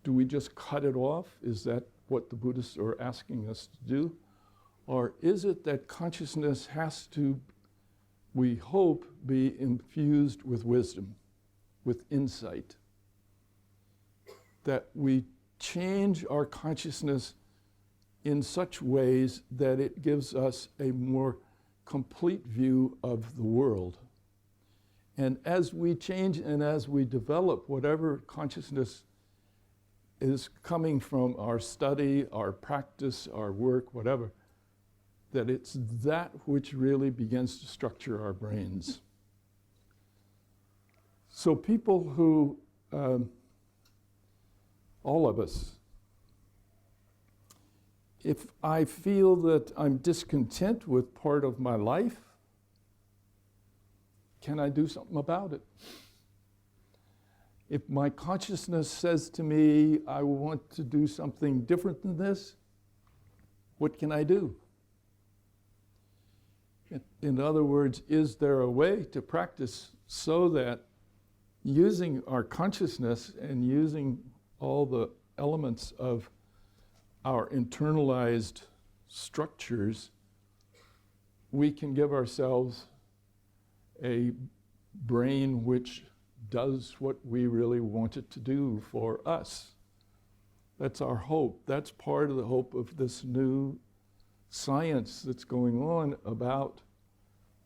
Do we just cut it off? Is that what the Buddhists are asking us to do? Or is it that consciousness has to, we hope, be infused with wisdom, with insight? That we change our consciousness in such ways that it gives us a more complete view of the world. And as we change and as we develop whatever consciousness is coming from our study, our practice, our work, whatever, that it's that which really begins to structure our brains. So people who, all of us, if I feel that I'm discontent with part of my life, can I do something about it? If my consciousness says to me, I want to do something different than this, what can I do? In other words, is there a way to practice so that using our consciousness and using all the elements of our internalized structures, we can give ourselves a brain which does what we really want it to do for us? That's our hope. That's part of the hope of this new science that's going on about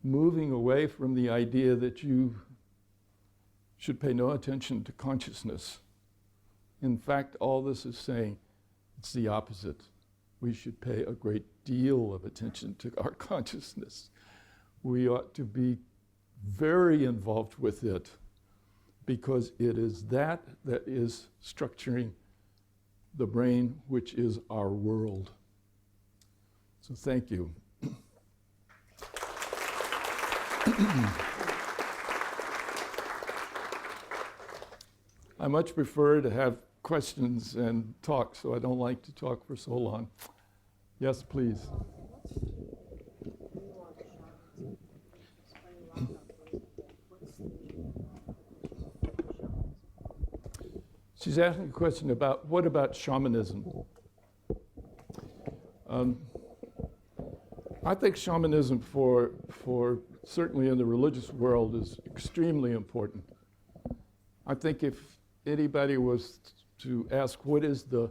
moving away from the idea that you should pay no attention to consciousness. In fact, all this is saying it's the opposite. We should pay a great deal of attention to our consciousness. We ought to be very involved with it, because it is that that is structuring the brain, which is our world. So thank you. I much prefer to have questions and talk, so I don't like to talk for so long. Yes, please. She's asking a question about, what about shamanism? I think shamanism for certainly in the religious world is extremely important. I think if anybody was to ask what is the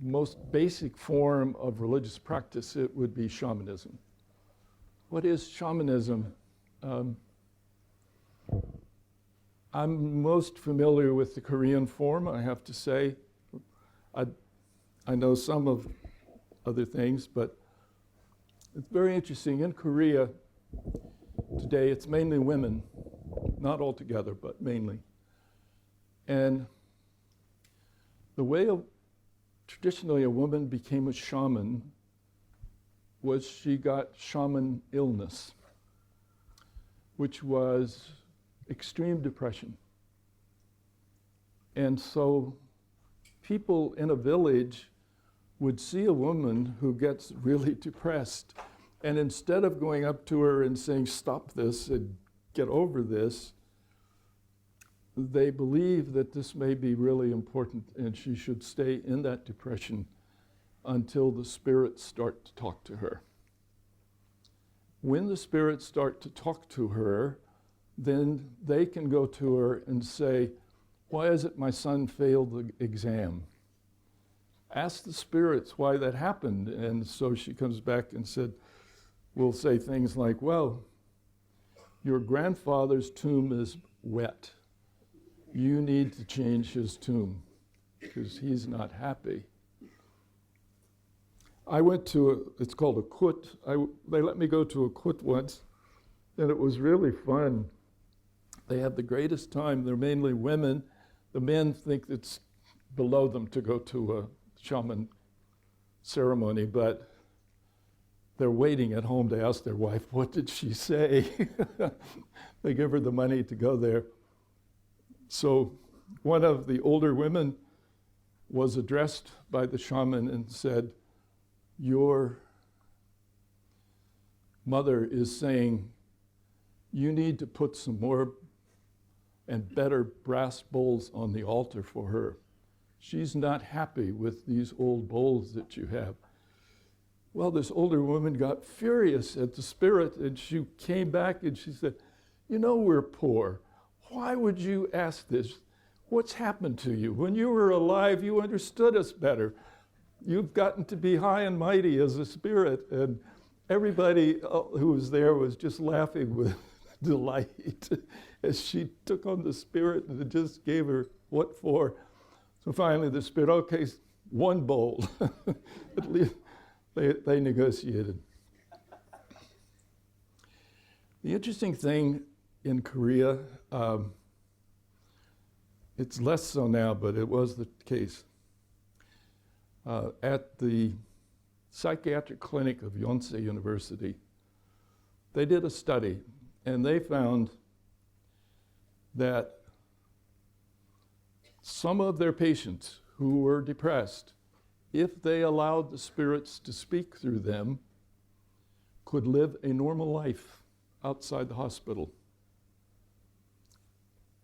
most basic form of religious practice, it would be shamanism. What is shamanism? I'm most familiar with the Korean form, I have to say. I know some of other things, but it's very interesting. In Korea today, it's mainly women, not altogether, but mainly. And the way traditionally a woman became a shaman was she got shaman illness, which was extreme depression. And so people in a village would see a woman who gets really depressed, and instead of going up to her and saying, stop this and get over this, they believe that this may be really important and she should stay in that depression until the spirits start to talk to her. When the spirits start to talk to her, then they can go to her and say, why is it my son failed the exam? Ask the spirits why that happened. And so she comes back and said, will say things like, well, your grandfather's tomb is wet. You need to change his tomb because he's not happy. I went to it's called a kut. They let me go to a kut once, and it was really fun. They have the greatest time. They're mainly women. The men think it's below them to go to a shaman ceremony, but they're waiting at home to ask their wife, what did she say? They give her the money to go there. So one of the older women was addressed by the shaman and said, your mother is saying you need to put some more and better brass bowls on the altar for her. She's not happy with these old bowls that you have. Well, this older woman got furious at the spirit, and she came back and she said, you know, we're poor. Why would you ask this? What's happened to you? When you were alive, you understood us better. You've gotten to be high and mighty as a spirit. And everybody who was there was just laughing with delight as she took on the spirit, and it just gave her what for. So finally the spirit, okay, one bowl. At least they negotiated. The interesting thing in Korea, it's less so now, but it was the case. At the psychiatric clinic of Yonsei University, they did a study, and they found that some of their patients who were depressed, if they allowed the spirits to speak through them, could live a normal life outside the hospital.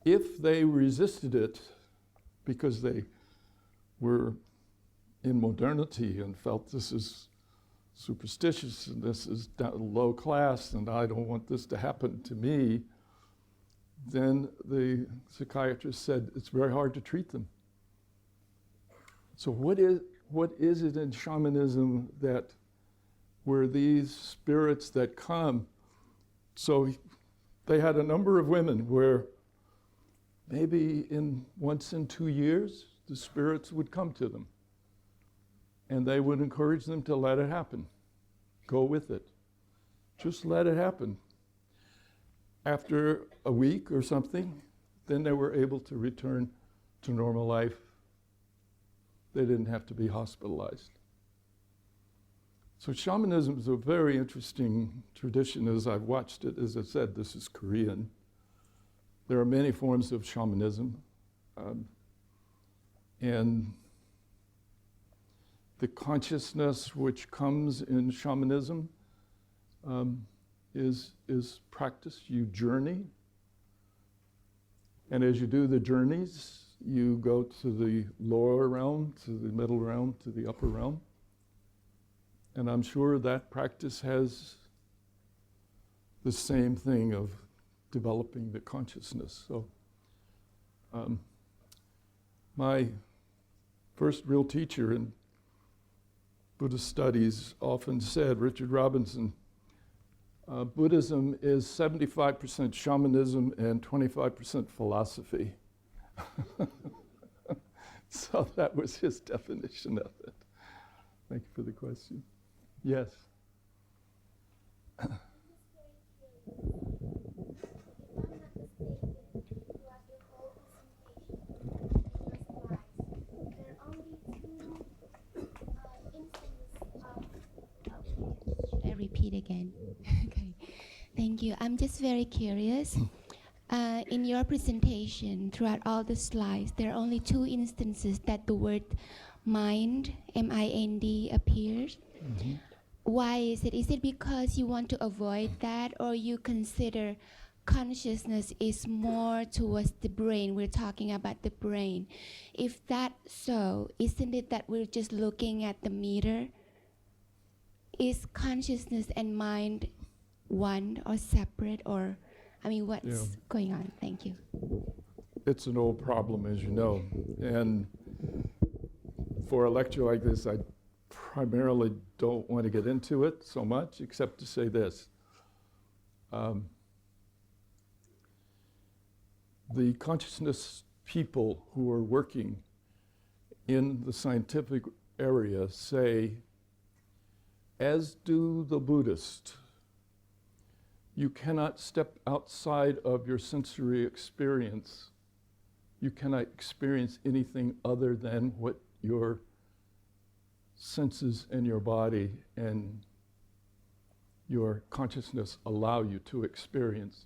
If they resisted it because they were in modernity and felt this is superstitious and this is low class and I don't want this to happen to me, then the psychiatrist said it's very hard to treat them. So what is it in shamanism that where these spirits that come? So they had a number of women where maybe once in 2 years, the spirits would come to them. And they would encourage them to let it happen. Go with it. Just let it happen. After a week or something, then they were able to return to normal life. They didn't have to be hospitalized. So shamanism is a very interesting tradition as I've watched it. As I said, this is Korean. There are many forms of shamanism. And the consciousness which comes in shamanism is practice. You journey. And as you do the journeys, you go to the lower realm, to the middle realm, to the upper realm. And I'm sure that practice has the same thing of developing the consciousness. So my first real teacher in Buddhist studies often said, Richard Robinson, Buddhism is 75% shamanism and 25% philosophy. So that was his definition of it. Thank you for the question. Yes. Repeat again. Okay, thank you. I'm just very curious. In your presentation, throughout all the slides, there are only 2 instances that the word mind, M-I-N-D, appears. Mm-hmm. Why is it? Is it because you want to avoid that, or you consider consciousness is more towards the brain? We're talking about the brain. If that's so, isn't it that we're just looking at the meter? Is consciousness and mind one or separate, or, I mean, what's going on? Thank you. It's an old problem, as you know. And for a lecture like this, I primarily don't want to get into it so much, except to say this. The consciousness people who are working in the scientific area say, as do the Buddhists, you cannot step outside of your sensory experience. You cannot experience anything other than what your senses and your body and your consciousness allow you to experience.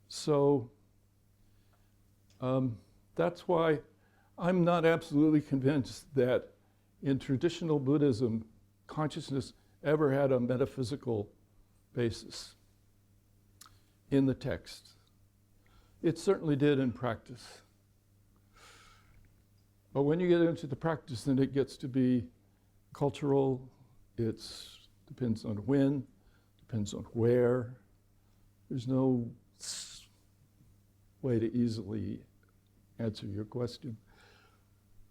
So that's why I'm not absolutely convinced that in traditional Buddhism, consciousness ever had a metaphysical basis in the text. It certainly did in practice. But when you get into the practice, then it gets to be cultural. It depends on when, depends on where. There's no way to easily answer your question.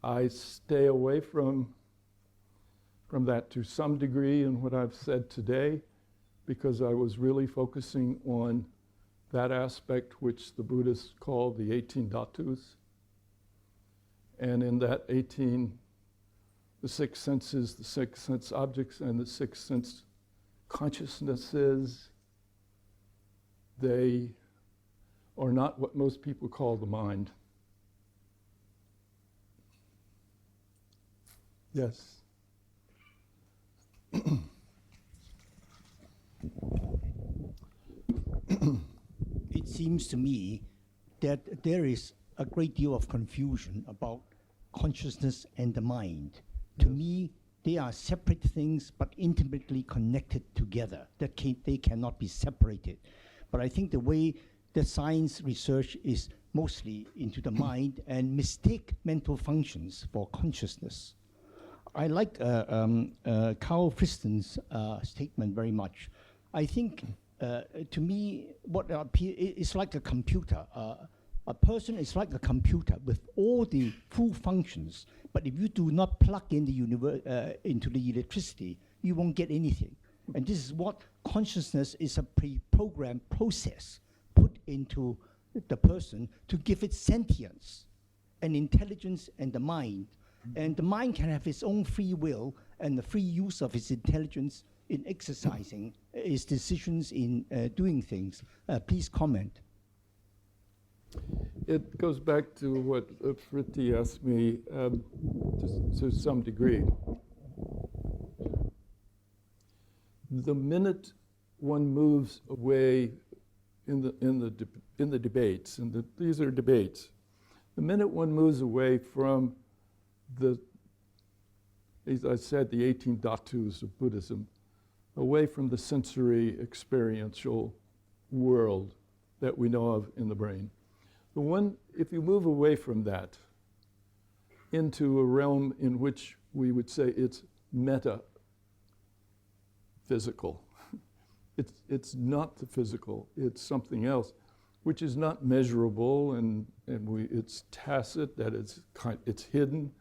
I stay away from that to some degree in what I've said today, because I was really focusing on that aspect which the Buddhists call the 18 dhatus. And in that 18, the 6 senses, the 6 sense objects, and the 6 sense consciousnesses, they are not what most people call the mind. Yes? It seems to me that there is a great deal of confusion about consciousness and the mind. To me, they are separate things but intimately connected together, that they cannot be separated. But I think the way the science research is mostly into the mind and mistake mental functions for consciousness. I like Carl Friston's statement very much. I think, to me, what it's like a computer. A person is like a computer with all the full functions, but if you do not plug in the into the electricity, you won't get anything. And this is what consciousness is, a pre-programmed process put into the person to give it sentience and intelligence and the mind. And the mind can have its own free will and the free use of its intelligence in exercising its decisions in doing things. Please comment. It goes back to what Fritti asked me to some degree. The minute one moves away in the debates, and these are debates, the minute one moves away from as I said, the 18 dhatus of Buddhism, away from the sensory experiential world that we know of in the brain. If you move away from that into a realm in which we would say it's meta-physical, it's not the physical, it's something else, which is not measurable, and it's tacit, that it's hidden,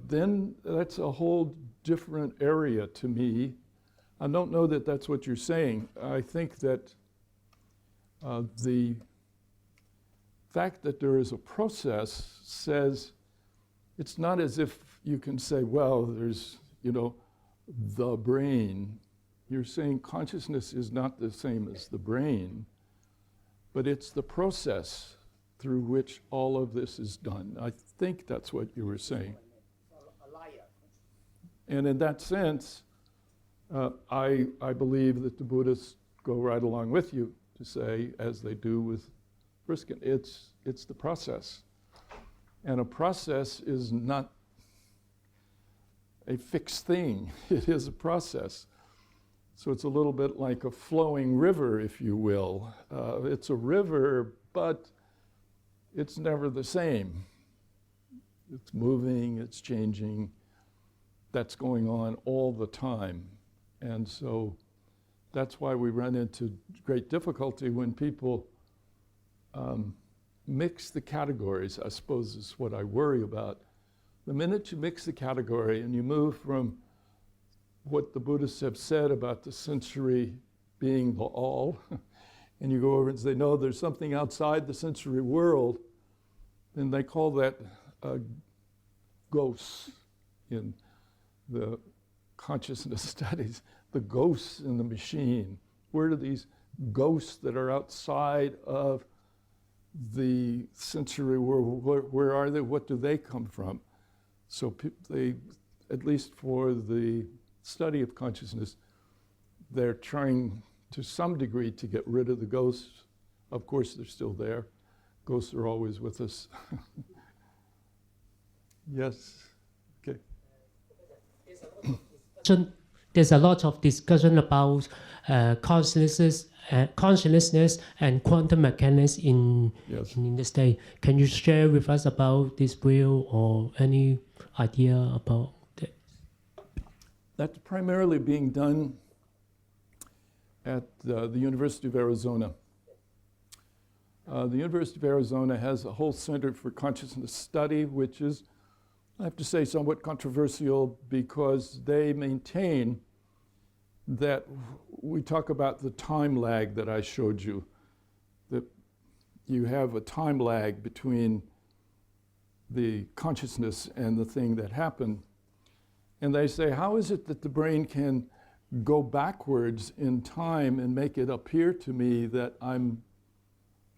then that's a whole different area to me. I don't know that that's what you're saying. I think that the fact that there is a process says it's not as if you can say, well, there's, the brain. You're saying consciousness is not the same as the brain, but it's the process through which all of this is done. I think that's what you were saying. And in that sense, I believe that the Buddhists go right along with you to say, as they do with Briskin, it's the process. And a process is not a fixed thing. It is a process. So it's a little bit like a flowing river, if you will. It's a river, but it's never the same. It's moving, it's changing. That's going on all the time. And so that's why we run into great difficulty when people mix the categories, I suppose is what I worry about. The minute you mix the category and you move from what the Buddhists have said about the sensory being the all, and you go over and say, no, there's something outside the sensory world, then they call that ghosts in the consciousness studies, the ghosts in the machine. Where do these ghosts that are outside of the sensory world, where are they? What do they come from? So they, at least for the study of consciousness, they're trying to some degree to get rid of the ghosts. Of course, they're still there. Ghosts are always with us. Yes. Okay. There's a lot of discussion about consciousness and quantum mechanics in the state. Can you share with us about this view or any idea about that? That's primarily being done at the University of Arizona. The University of Arizona has a whole Center for Consciousness Study, which is, I have to say, somewhat controversial because they maintain that we talk about the time lag that I showed you, that you have a time lag between the consciousness and the thing that happened. And they say, how is it that the brain can go backwards in time and make it appear to me that I'm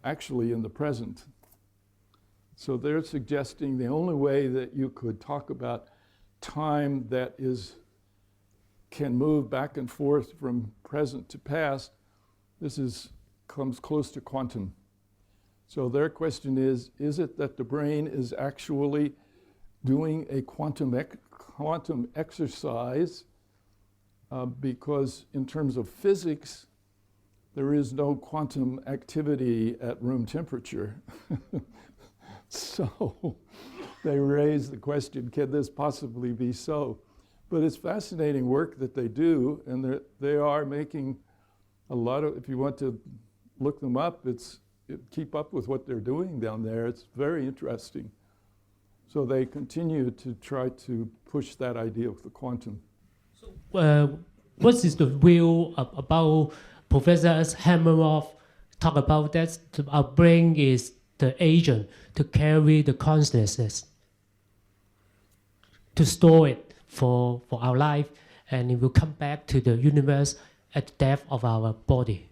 actually in the present? So they're suggesting the only way that you could talk about time that can move back and forth from present to past, comes close to quantum. So their question is it that the brain is actually doing a quantum exercise because in terms of physics, there is no quantum activity at room temperature. So they raise the question, can this possibly be so? But it's fascinating work that they do, and they are making a lot of, if you want to look them up, keep up with what they're doing down there. It's very interesting. So they continue to try to push that idea of the quantum. So, what is the view about Professor Hammeroff talk about that our brain is the agent to carry the consciousness, to store it for our life, and it will come back to the universe at the death of our body?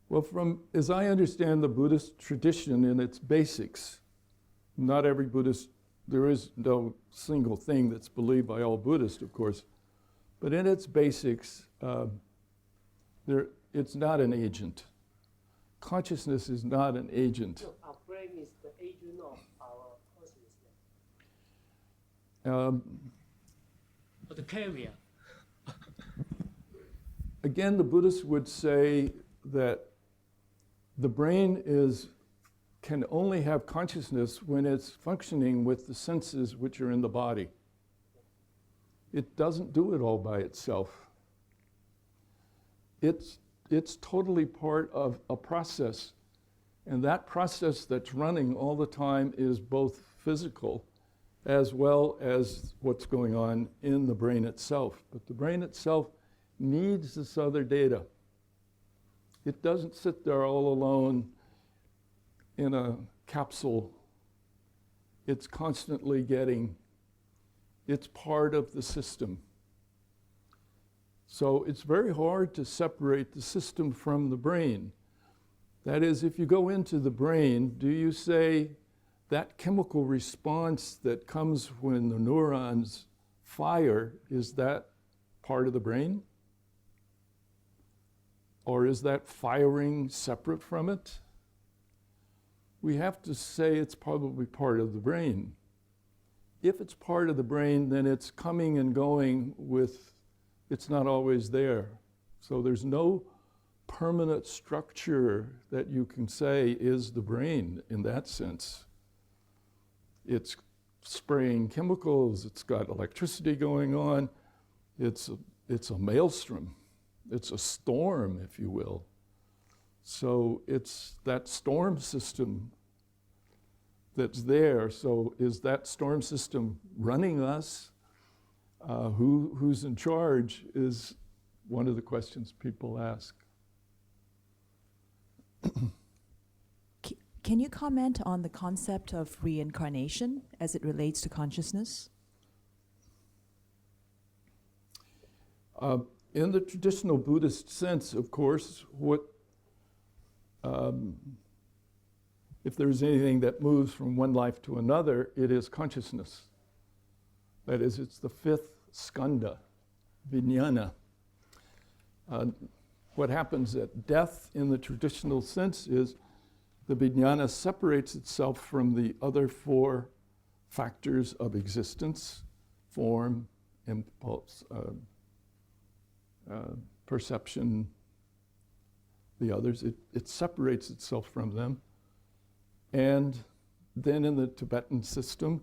Well, as I understand the Buddhist tradition in its basics, not every Buddhist, there is no single thing that's believed by all Buddhists, of course, but in its basics, it's not an agent. Consciousness is not an agent. No, our brain is the agent of our consciousness. Or the carrier. Again, the Buddhists would say that the brain can only have consciousness when it's functioning with the senses which are in the body. It doesn't do it all by itself. It's totally part of a process, and that process that's running all the time is both physical as well as what's going on in the brain itself. But the brain itself needs this other data. It doesn't sit there all alone in a capsule. It's constantly it's part of the system. So it's very hard to separate the system from the brain. That is, if you go into the brain, do you say that chemical response that comes when the neurons fire, is that part of the brain? Or is that firing separate from it? We have to say it's probably part of the brain. If it's part of the brain, then it's coming and going it's not always there. So there's no permanent structure that you can say is the brain in that sense. It's spraying chemicals, it's got electricity going on, it's a maelstrom, it's a storm, if you will. So it's that storm system that's there. So is that storm system running us? Who's in charge is one of the questions people ask. Can you comment on the concept of reincarnation as it relates to consciousness? In the traditional Buddhist sense, of course, if there's anything that moves from one life to another, it is consciousness. That is, it's the fifth skandha, vijnana. What happens at death in the traditional sense is the vijnana separates itself from the other four factors of existence: form, impulse, perception, the others. It separates itself from them. And then in the Tibetan system,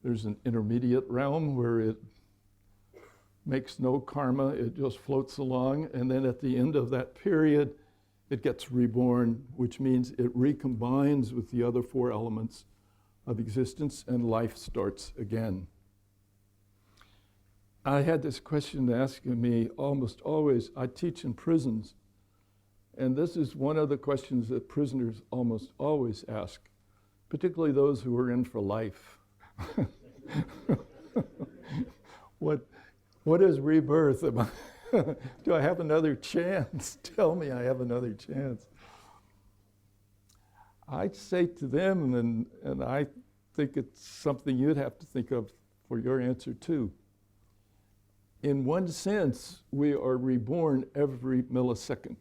there's an intermediate realm where it makes no karma, it just floats along, and then at the end of that period, it gets reborn, which means it recombines with the other four elements of existence and life starts again. I had this question asking me almost always. I teach in prisons, and this is one of the questions that prisoners almost always ask, particularly those who are in for life. What is rebirth? Do I have another chance? Tell me I have another chance. I'd say to them, and I think it's something you'd have to think of for your answer too. In one sense, we are reborn every millisecond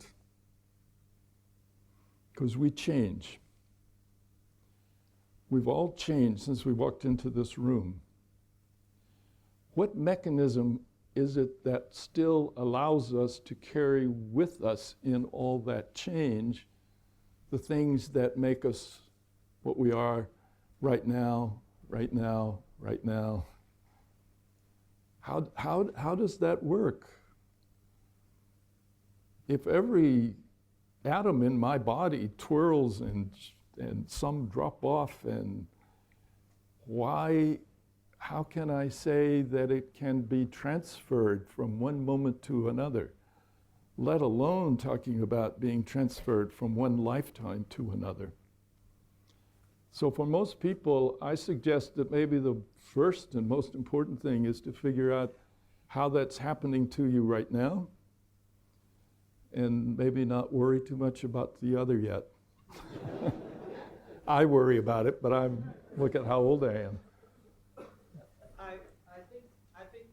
because we change. We've all changed since we walked into this room. What mechanism is it that still allows us to carry with us in all that change the things that make us what we are right now, right now, right now? How does that work? If every atom in my body twirls and some drop off, and how can I say that it can be transferred from one moment to another, let alone talking about being transferred from one lifetime to another? So for most people, I suggest that maybe the first and most important thing is to figure out how that's happening to you right now, and maybe not worry too much about the other yet. I worry about it, but look at how old I am. I think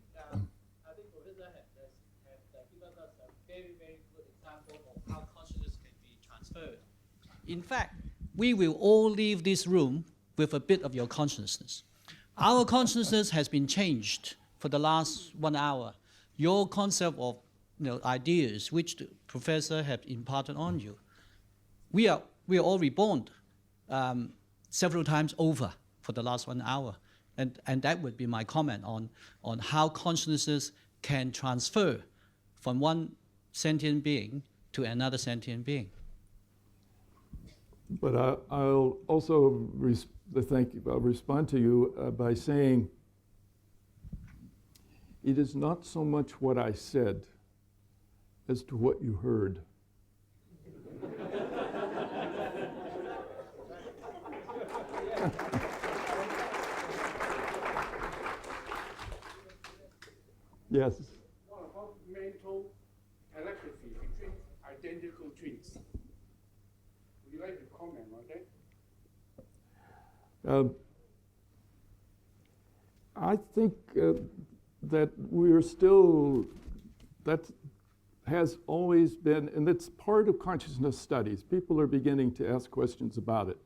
Professor has given us a very, very good example of how consciousness can be transferred. In fact, we will all leave this room with a bit of your consciousness. Our consciousness has been changed for the last 1 hour. Your concept of ideas which the professor have imparted on you, we are all reborn several times over for the last 1 hour. And that would be my comment on how consciousness can transfer from one sentient being to another sentient being. But I'll also I'll respond to you by saying it is not so much what I said as to what you heard. Yes. What about mental telepathy between identical twins? Would you like to comment on that? I think that we're still, that has always been, and it's part of consciousness studies. People are beginning to ask questions about it.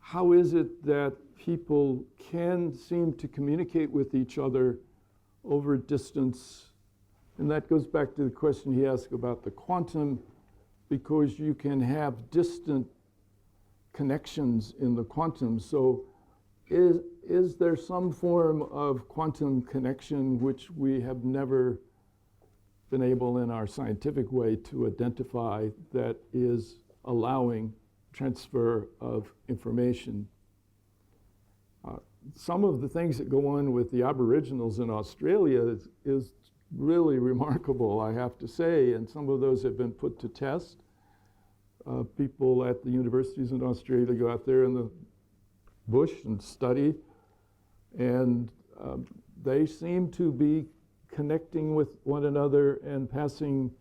How is it that people can seem to communicate with each other over distance? And that goes back to the question he asked about the quantum, because you can have distant connections in the quantum. So is there some form of quantum connection which we have never been able in our scientific way to identify that is allowing transfer of information. Some of the things that go on with the Aboriginals in Australia is really remarkable, I have to say, and some of those have been put to test. People at the universities in Australia go out there in the bush and study, and they seem to be connecting with one another and passing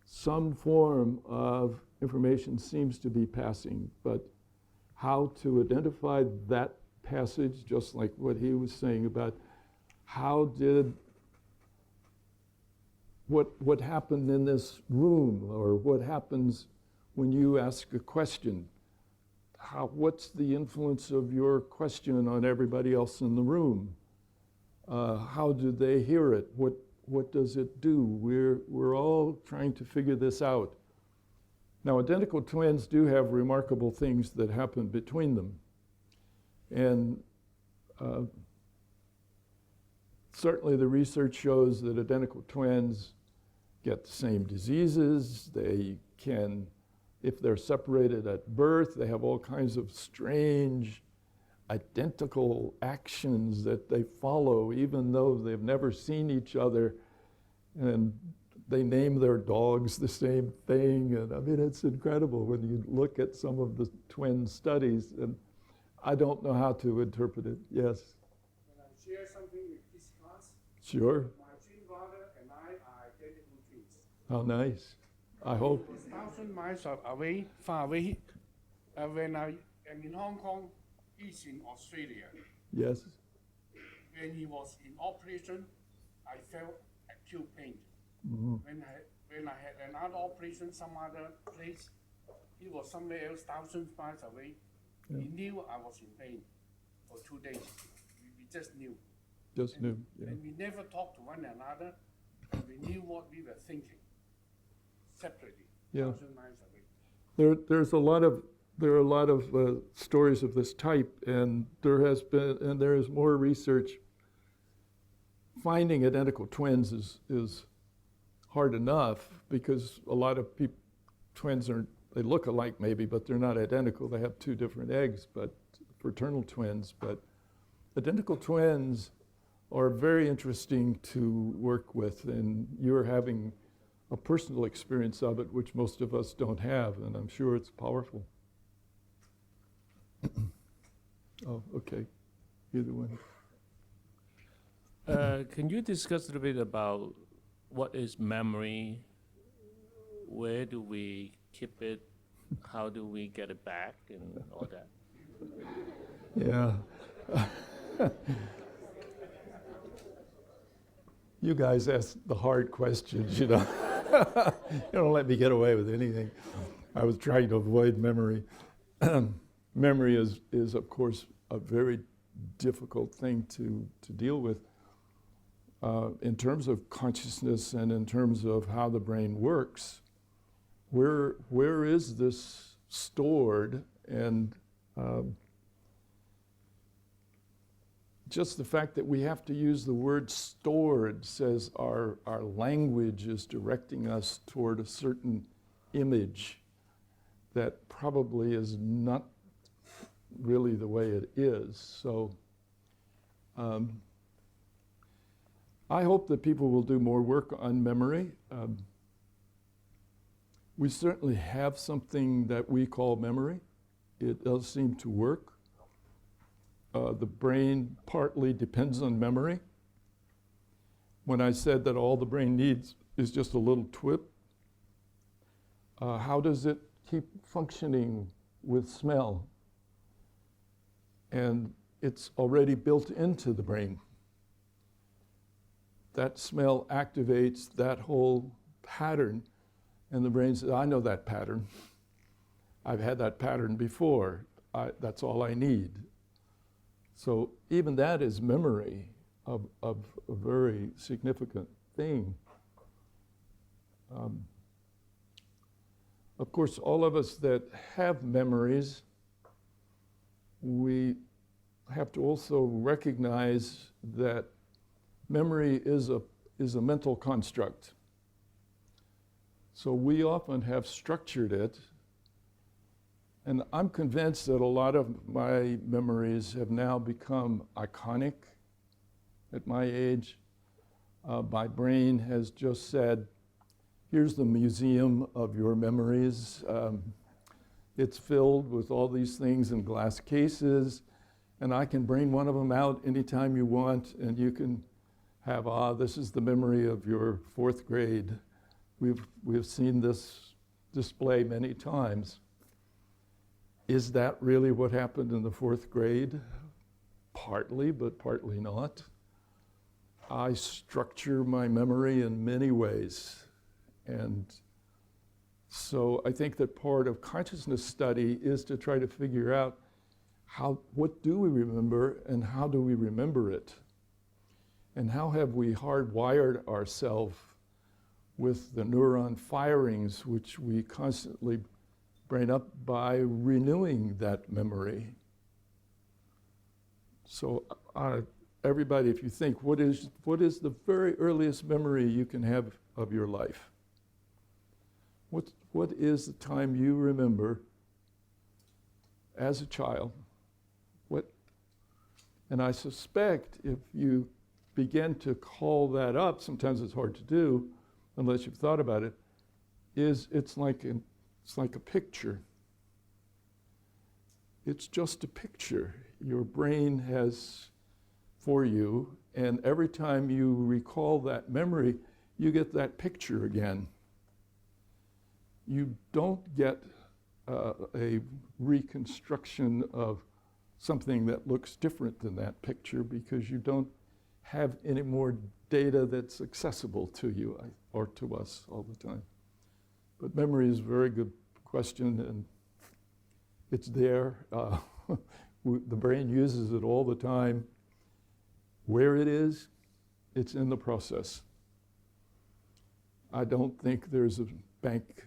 some form of information seems to be passing, but how to identify that passage, just like what he was saying about how did what happened in this room, or what happens when you ask a question. What's the influence of your question on everybody else in the room? How do they hear it? What does it do? We're all trying to figure this out. Now, identical twins do have remarkable things that happen between them. And certainly the research shows that identical twins get the same diseases. They can, if they're separated at birth, they have all kinds of strange identical actions that they follow, even though they've never seen each other. And they name their dogs the same thing. And I mean, it's incredible when you look at some of the twin studies. And I don't know how to interpret it. Yes? Can I share something with this class? Sure. My twin brother and I are identical twins. How nice. I hope. 1,000 miles away, far away. When I am in Hong Kong, he's in Australia. Yes. When he was in operation, I felt acute pain. Mm-hmm. When I had another operation, some other place, he was somewhere else, 1,000 miles away. Yeah. He knew I was in pain for 2 days. We just knew. Just knew. Yeah. And we never talked to one another. We knew what we were thinking separately, Yeah. 1,000 miles away. There are a lot of stories of this type, and there is more research. Finding identical twins is hard enough because a lot of twins they look alike maybe, but they're not identical. They have 2 different eggs, but fraternal twins. But identical twins are very interesting to work with, and you're having a personal experience of it, which most of us don't have, and I'm sure it's powerful. Oh, okay. Either one. Can you discuss a little bit about what is memory? Where do we keep it? How do we get it back and all that? Yeah. You guys ask the hard questions, you know. You don't let me get away with anything. I was trying to avoid memory. Memory is, of course, a very difficult thing to deal with. In terms of consciousness and in terms of how the brain works, where is this stored? And just the fact that we have to use the word stored says our language is directing us toward a certain image that probably is not really the way it is. So I hope that people will do more work on memory. We certainly have something that we call memory. It does seem to work. The brain partly depends on memory. When I said that all the brain needs is just a little twip, how does it keep functioning with smell? And it's already built into the brain. That smell activates that whole pattern, and the brain says, I know that pattern. I've had that pattern before. That's all I need. So even that is memory of a very significant thing. Of course, all of us that have memories, we have to also recognize that memory is a mental construct. So we often have structured it And I'm convinced that a lot of my memories have now become iconic at my age. My brain has just said, here's the museum of your memories. It's filled with all these things in glass cases, and I can bring one of them out anytime you want, and you can have, this is the memory of your 4th grade. We've seen this display many times. Is that really what happened in the 4th grade? Partly, but partly not. I structure my memory in many ways. And so I think that part of consciousness study is to try to figure out what do we remember and how do we remember it? And how have we hardwired ourselves with the neuron firings which we constantly brain up by renewing that memory? So everybody, if you think, what is the very earliest memory you can have of your life? What is the time you remember as a child? And I suspect if you begin to call that up, sometimes it's hard to do unless you've thought about it, it's like a picture. It's just a picture your brain has for you, and every time you recall that memory, you get that picture again. You don't get a reconstruction of something that looks different than that picture because you don't have any more data that's accessible to you or to us all the time. But memory is a very good question, and it's there. The brain uses it all the time. Where it is, it's in the process. I don't think there's a bank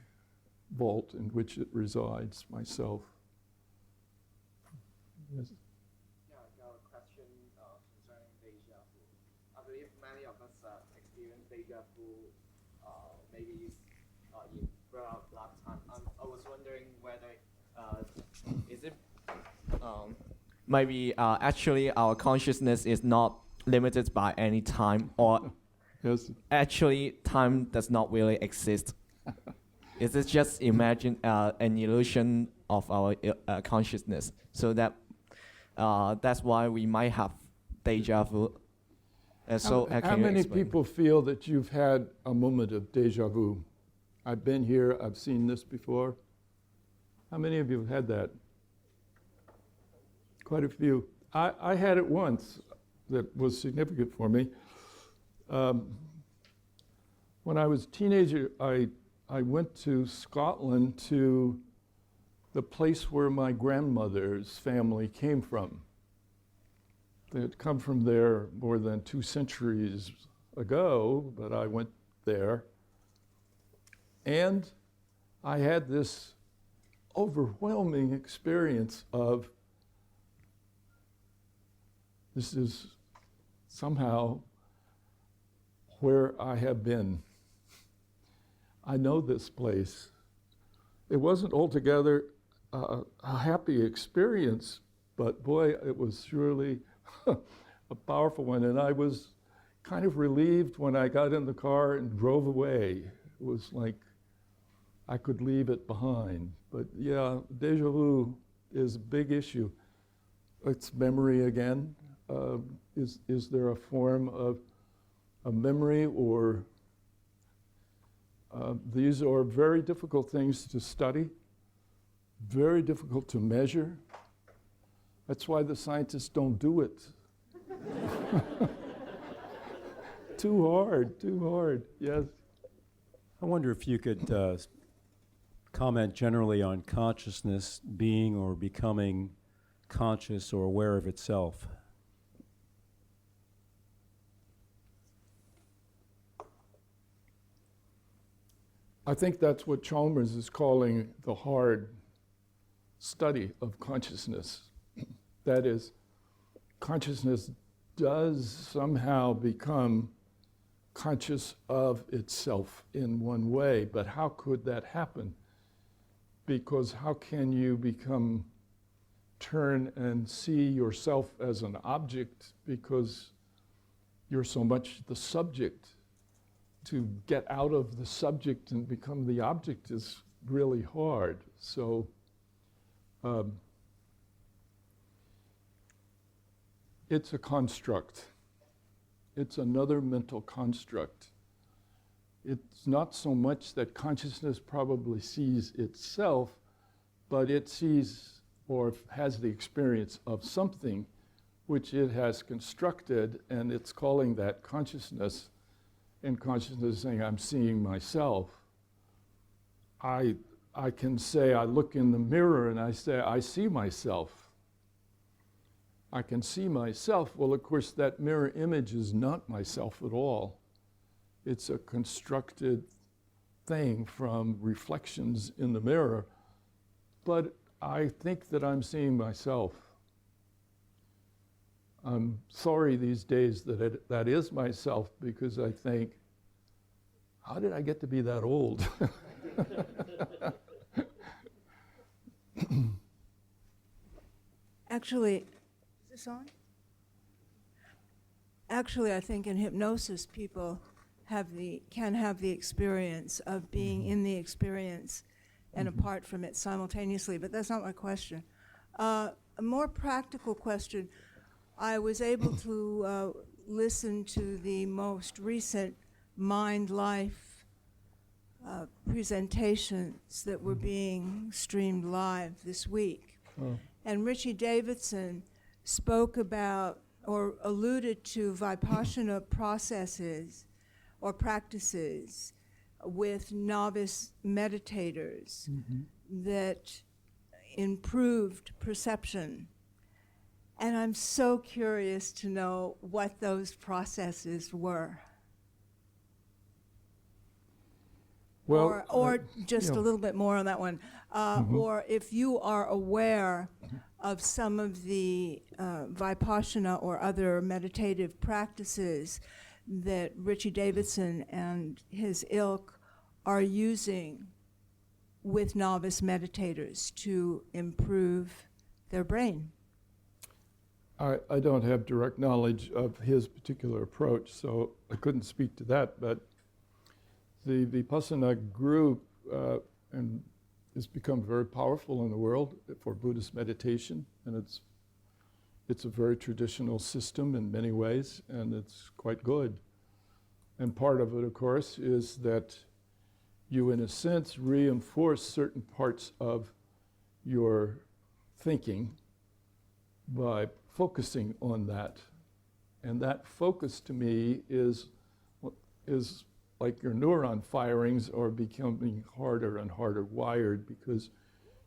vault in which it resides myself. Yes. Yeah, I got a question concerning deja vu. I believe many of us experience deja vu maybe in our lifetime. I was wondering whether is it maybe actually our consciousness is not limited by any time, or yes. Actually time does not really exist. Is it just an illusion of our consciousness? So that's why we might have deja vu. How many people feel that you've had a moment of deja vu? I've been here, I've seen this before. How many of you have had that? Quite a few. I had it once that was significant for me. When I was a teenager, I went to Scotland to the place where my grandmother's family came from. They had come from there more than 2 centuries ago, but I went there. And I had this overwhelming experience of, this is somehow where I have been. I know this place. It wasn't altogether a happy experience, but boy, it was surely a powerful one. And I was kind of relieved when I got in the car and drove away. It was like I could leave it behind. But yeah, deja vu is a big issue. It's memory again. Is there a form of a memory, or these are very difficult things to study, very difficult to measure. That's why the scientists don't do it. Too hard, yes. I wonder if you could comment generally on consciousness being or becoming conscious or aware of itself. I think that's what Chalmers is calling the hard study of consciousness. That is, consciousness does somehow become conscious of itself in one way, but how could that happen? because how can you turn and see yourself as an object because you're so much the subject? To get out of the subject and become the object is really hard. So it's a construct. It's another mental construct. It's not so much that consciousness probably sees itself, but it sees or has the experience of something which it has constructed, and it's calling that consciousness, and consciousness is saying, I'm seeing myself. I can say, I look in the mirror and I say, I see myself. I can see myself. Well, of course, that mirror image is not myself at all. It's a constructed thing from reflections in the mirror, but I think that I'm seeing myself. I'm sorry these days that that is myself, because I think, how did I get to be that old? Actually, is this on? Actually, I think in hypnosis, people can have the experience of being in the experience and apart from it simultaneously, but that's not my question. A more practical question. I was able to listen to the most recent Mind Life presentations that were being streamed live this week. Oh. And Richie Davidson spoke about or alluded to Vipassana processes or practices with novice meditators that improved perception. And I'm so curious to know what those processes were. Well, or just a little bit more on that one. Or if you are aware of some of the Vipassana or other meditative practices that Richie Davidson and his ilk are using with novice meditators to improve their brain. I don't have direct knowledge of his particular approach, so I couldn't speak to that, but the Vipassana group and has become very powerful in the world for Buddhist meditation, and it's a very traditional system in many ways, and it's quite good. And part of it, of course, is that you, in a sense, reinforce certain parts of your thinking by focusing on that. And that focus, to me, is like your neuron firings are becoming harder and harder wired, because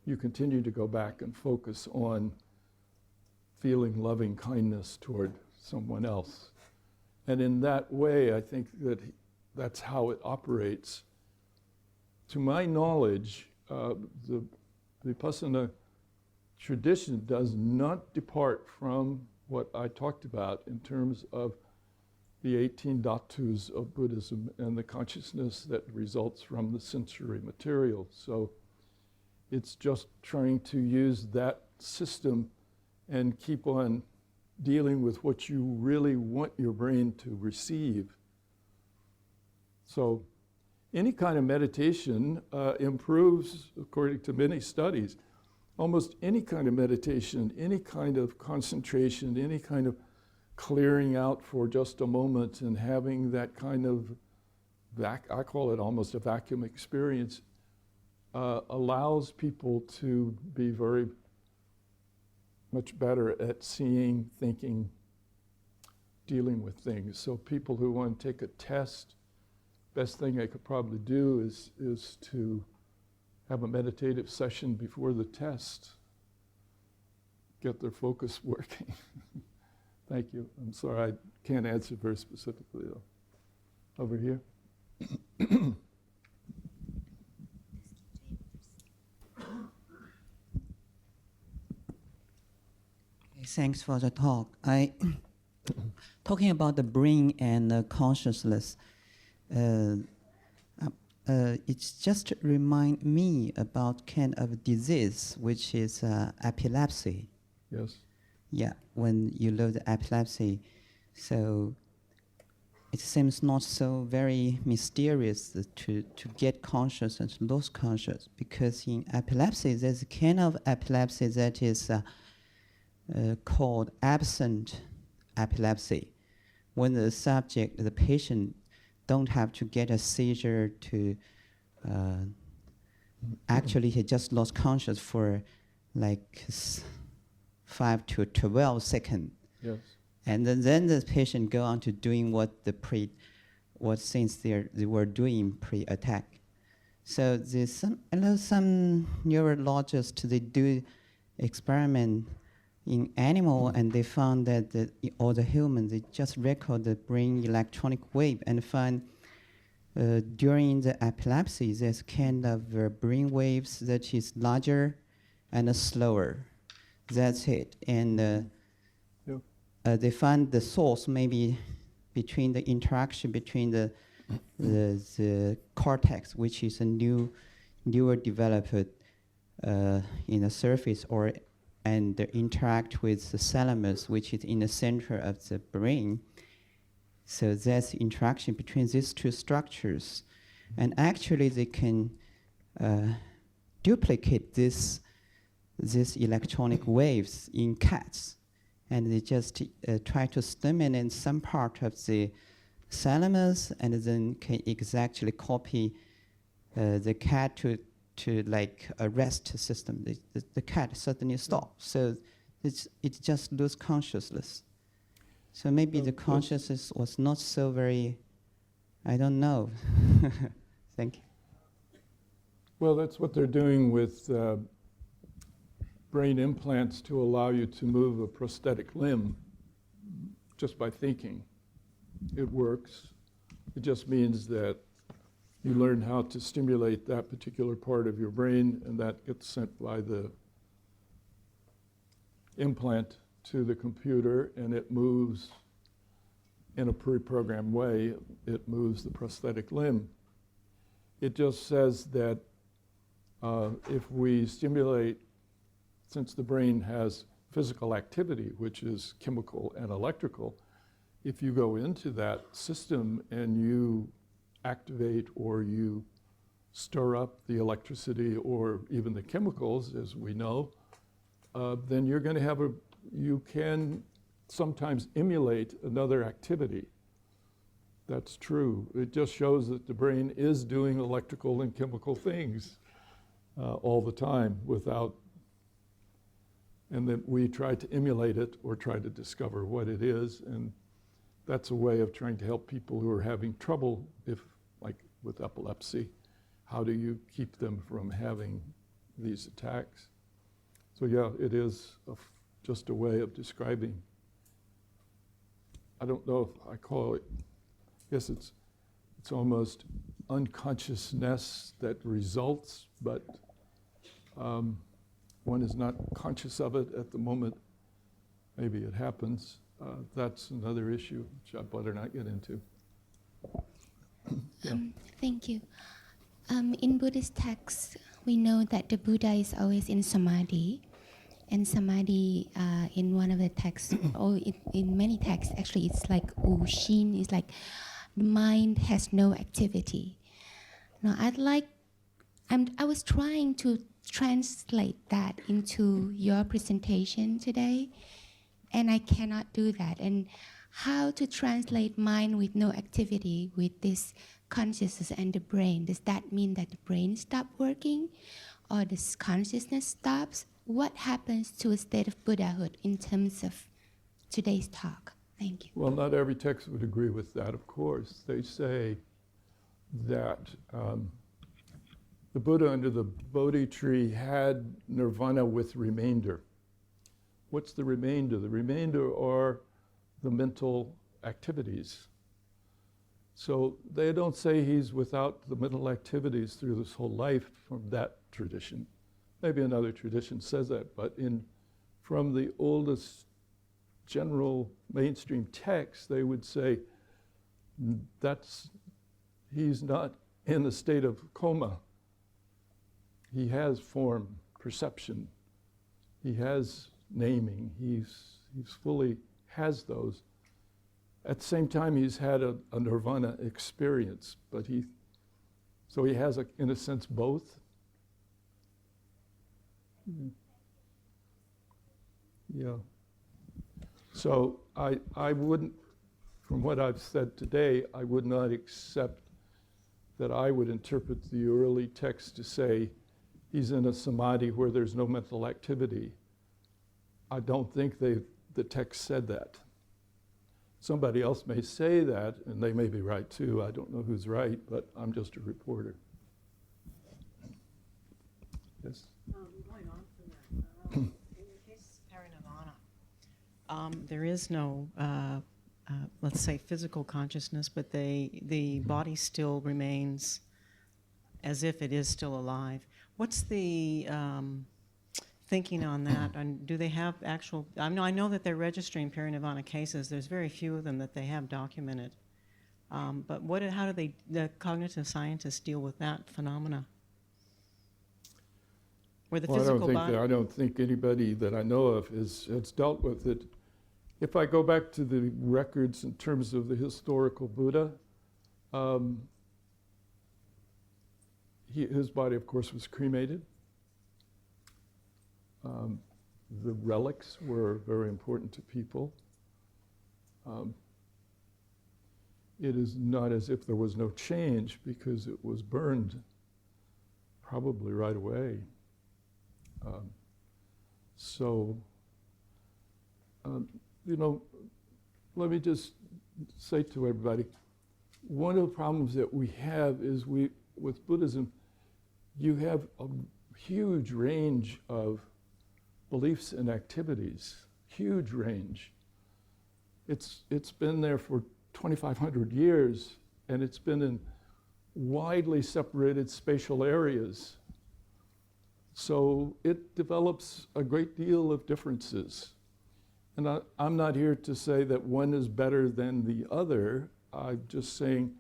you continue to go back and focus on feeling loving kindness toward someone else. And in that way, I think that that's how it operates. To my knowledge, the Vipassana tradition does not depart from what I talked about in terms of the 18 dhatus of Buddhism and the consciousness that results from the sensory material. So it's just trying to use that system and keep on dealing with what you really want your brain to receive. So any kind of meditation improves, according to many studies. Almost any kind of meditation, any kind of concentration, any kind of clearing out for just a moment and having that kind of, I call it almost a vacuum experience, allows people to be very much better at seeing, thinking, dealing with things. So people who want to take a test, best thing I could probably do is to have a meditative session before the test, get their focus working. Thank you. I'm sorry, I can't answer very specifically, though. Over here. Thanks for the talk. Talking about the brain and consciousness, it's just remind me about kind of disease, which is epilepsy. Yes. Yeah, when you lose epilepsy, so it seems not so very mysterious to get conscious and lose conscious, because in epilepsy, there's a kind of epilepsy that is called absent epilepsy. When the subject, the patient, don't have to get a seizure to, actually he just lost conscious for like 5 to 12 seconds. Yes. And then the patient go on to doing what since they were doing pre-attack. So there's some neurologists, they do experiment in animal, and they found that all the humans, they just record the brain electronic wave and find during the epilepsy, there's kind of brain waves that is larger and slower. That's it. And they find the source maybe between the interaction between the cortex, which is a newer developed in the surface, and they interact with the thalamus, which is in the center of the brain. So that's the interaction between these two structures. And actually they can duplicate these electronic waves in cats. And they just try to stimulate some part of the thalamus, and then can exactly copy the cat to like a rest system. The cat suddenly stops. So it just lose consciousness. So maybe the consciousness was not so very, I don't know. Thank you. Well, that's what they're doing with brain implants to allow you to move a prosthetic limb just by thinking. It works. It just means that you learn how to stimulate that particular part of your brain, and that gets sent by the implant to the computer, and it moves in a pre-programmed way. It moves the prosthetic limb. It just says that if we stimulate, since the brain has physical activity, which is chemical and electrical, if you go into that system and you activate or you stir up the electricity or even the chemicals, as we know, then you're going to have you can sometimes emulate another activity. That's true. It just shows that the brain is doing electrical and chemical things all the time and then we try to emulate it or try to discover what it is, and that's a way of trying to help people who are having trouble, like with epilepsy. How do you keep them from having these attacks? So yeah, it is just a way of describing. I don't know if I call it, I guess it's almost unconsciousness that results, but one is not conscious of it at the moment. Maybe it happens. That's another issue, which I better not get into. Yeah. Thank you. In Buddhist texts, we know that the Buddha is always in samadhi. And samadhi, in one of the texts, or in many texts, actually, it's like Ushin, it's like the mind has no activity. Now, I was trying to translate that into your presentation today, and I cannot do that. And how to translate mind with no activity with this consciousness and the brain? Does that mean that the brain stopped working, or this consciousness stops? What happens to a state of Buddhahood in terms of today's talk? Thank you. Well, not every text would agree with that, of course. They say that the Buddha under the Bodhi tree had nirvana with remainder. What's the remainder? The remainder are the mental activities. So they don't say he's without the mental activities through this whole life from that tradition. Maybe another tradition says that, but from the oldest general mainstream text, they would say he's not in a state of coma. He has form, perception. He has naming. He's fully has those. At the same time, he's had a nirvana experience, but so he has, in a sense, both. Yeah. So I wouldn't, from what I've said today, I would not accept that I would interpret the early text to say he's in a samadhi where there's no mental activity. I don't think the text said that. Somebody else may say that, and they may be right too. I don't know who's right, but I'm just a reporter. Yes? Going on from that, in the case of parinirvana, there is no, let's say, physical consciousness, but the body still remains as if it is still alive. What's the thinking on that? And do they have actual, I know that they're registering parinirvana cases. There's very few of them that they have documented. But how do the cognitive scientists deal with that phenomena? Where the physical body... I don't think anybody that I know of has dealt with it. If I go back to the records in terms of the historical Buddha, his body, of course, was cremated. The relics were very important to people. It is not as if there was no change because it was burned probably right away. Let me just say to everybody, one of the problems that we have is with Buddhism, you have a huge range of beliefs and activities, huge range. It's been there for 2,500 years, and it's been in widely separated spatial areas. So it develops a great deal of differences. And I'm not here to say that one is better than the other. I'm just saying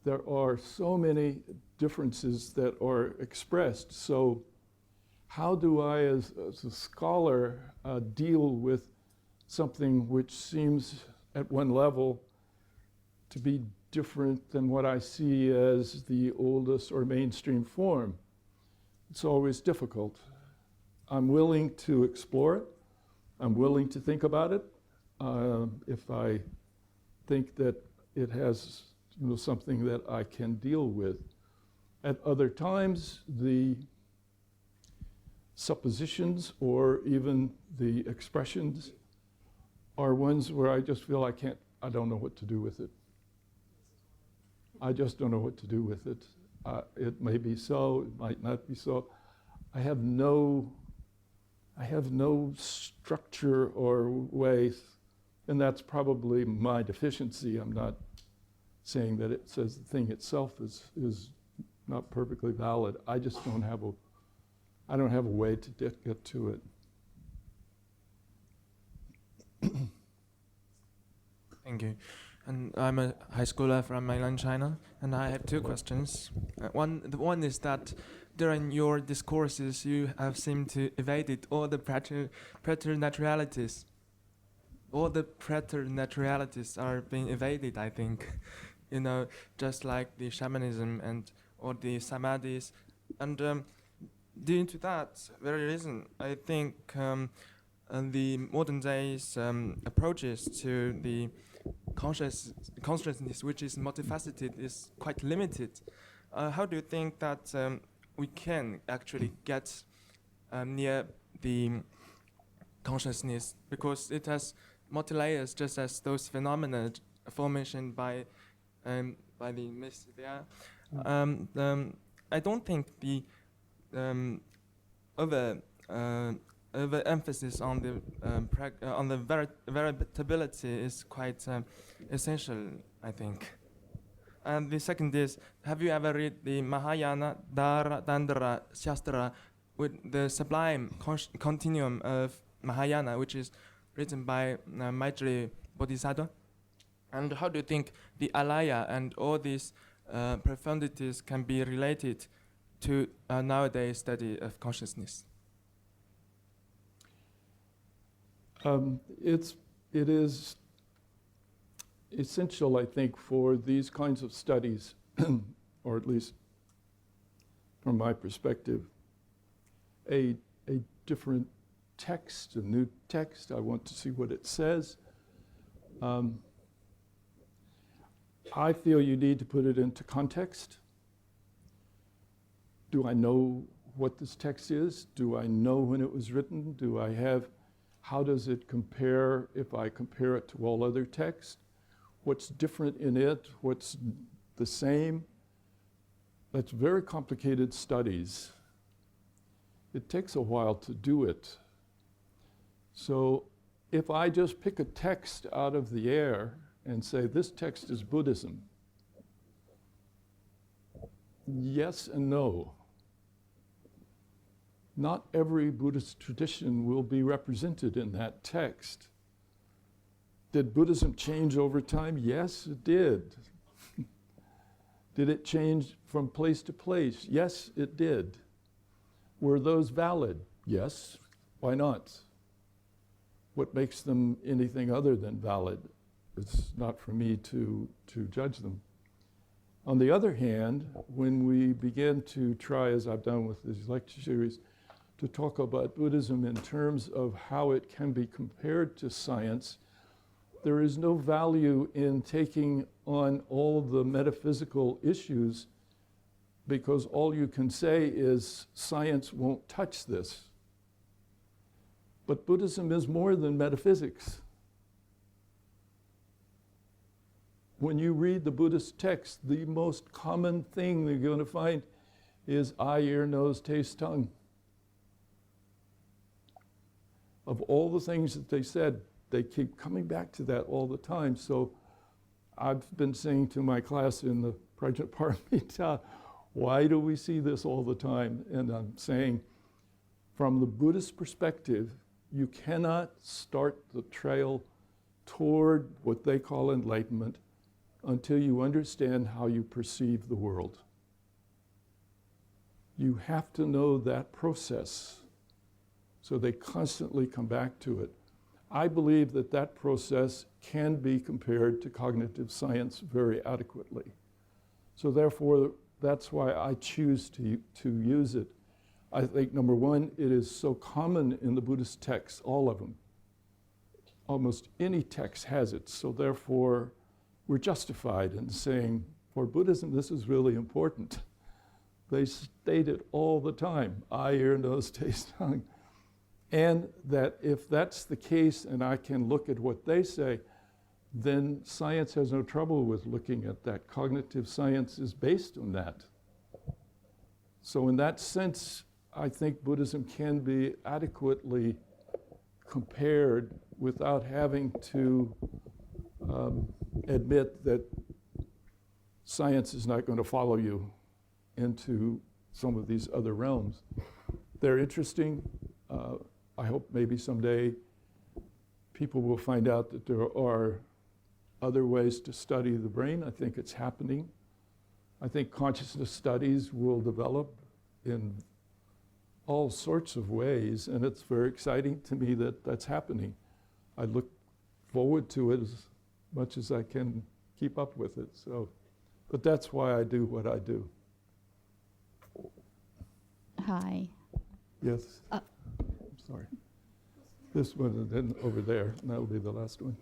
there are so many differences that are expressed. So how do I, as a scholar, deal with something which seems at one level to be different than what I see as the oldest or mainstream form? It's always difficult. I'm willing to explore it. I'm willing to think about it if I think that it has something that I can deal with. At other times, the suppositions or even the expressions are ones where I just feel I don't know what to do with it. I just don't know what to do with it. It may be so, it might not be so. I have no structure or way, and that's probably my deficiency. I'm not saying that it says the thing itself is not perfectly valid. I just don't have a way to get to it. Thank you. And I'm a high schooler from mainland China, and I have two questions. One is that during your discourses, you have seemed to evade all the preternaturalities. All the preternaturalities are being evaded, I think. Just like the shamanism and or the samadhis. And due to that very reason, I think the modern days approaches to the consciousness, which is multifaceted, is quite limited. How do you think that we can actually get near the consciousness? Because it has multi-layers, just as those phenomena formation by the myths there. I don't think the overemphasis on the variability is quite essential, I think. And the second is, have you ever read the Mahayana Dandara Shastra with the sublime continuum of Mahayana, which is written by Maitreya Bodhisattva? And how do you think the alaya and all these profundities can be related to nowadays study of consciousness? It is essential, I think, for these kinds of studies, or at least from my perspective, a different text, a new text. I want to see what it says. I feel you need to put it into context. Do I know what this text is? Do I know when it was written? Do I have, how does it compare if I compare it to all other texts? What's different in it? What's the same? That's very complicated studies. It takes a while to do it. So if I just pick a text out of the air and say, this text is Buddhism, yes and no. Not every Buddhist tradition will be represented in that text. Did Buddhism change over time? Yes, it did. Did it change from place to place? Yes, it did. Were those valid? Yes. Why not? What makes them anything other than valid? It's not for me to judge them. On the other hand, when we begin to try, as I've done with these lecture series, to talk about Buddhism in terms of how it can be compared to science, there is no value in taking on all the metaphysical issues, because all you can say is science won't touch this. But Buddhism is more than metaphysics. When you read the Buddhist text, the most common thing that you're going to find is eye, ear, nose, taste, tongue. Of all the things that they said, they keep coming back to that all the time. So I've been saying to my class in the Prajnaparamita, why do we see this all the time? And I'm saying, from the Buddhist perspective, you cannot start the trail toward what they call enlightenment until you understand how you perceive the world. You have to know that process. So they constantly come back to it. I believe that that process can be compared to cognitive science very adequately. So therefore, that's why I choose to use it. I think, number one, it is so common in the Buddhist texts, all of them. Almost any text has it, so therefore, we're justified in saying, for Buddhism, this is really important. They state it all the time, eye, ear, nose, taste, tongue. And that if that's the case and I can look at what they say, then science has no trouble with looking at that. Cognitive science is based on that. So in that sense, I think Buddhism can be adequately compared without having to admit that science is not going to follow you into some of these other realms. They're interesting. I hope maybe someday people will find out that there are other ways to study the brain. I think it's happening. I think consciousness studies will develop in all sorts of ways, and it's very exciting to me that that's happening. I look forward to it as much as I can keep up with it. So, but that's why I do what I do. Hi. Yes. I'm sorry. This one and then over there, and that'll be the last one.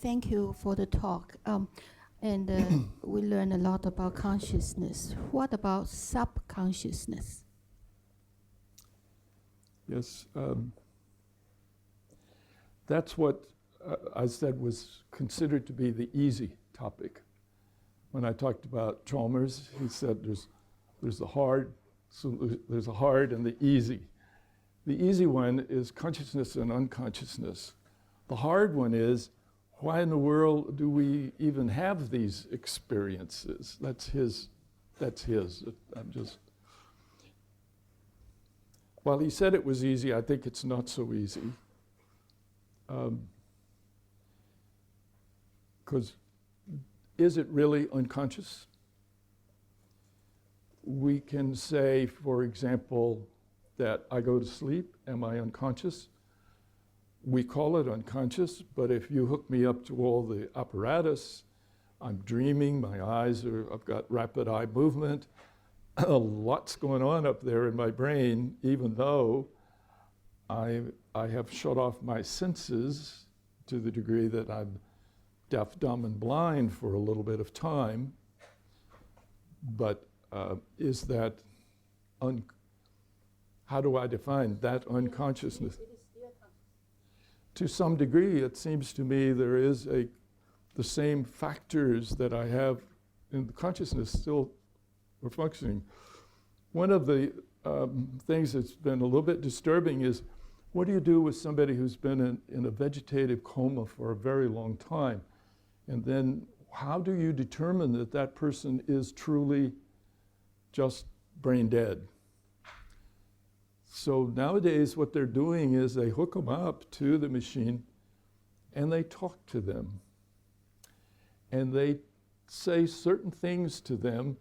Thank you for the talk. We learned a lot about consciousness. What about subconsciousness? Yes. That's what I said was considered to be the easy topic. When I talked about Chalmers, he said there's the hard, so there's the hard and the easy. The easy one is consciousness and unconsciousness. The hard one is, why in the world do we even have these experiences? That's his. I'm just. While he said it was easy, I think it's not so easy. Because is it really unconscious? We can say, for example, that I go to sleep, am I unconscious? We call it unconscious, but if you hook me up to all the apparatus, I'm dreaming, I've got rapid eye movement, a lot's going on up there in my brain, even though I have shut off my senses to the degree that I'm deaf, dumb, and blind for a little bit of time. But is that, how do I define that unconsciousness? To some degree, it seems to me there is the same factors that I have in the consciousness still are functioning. One of the things that's been a little bit disturbing is, what do you do with somebody who's been in a vegetative coma for a very long time? And then how do you determine that that person is truly just brain dead? So nowadays what they're doing is they hook them up to the machine and they talk to them. And they say certain things to them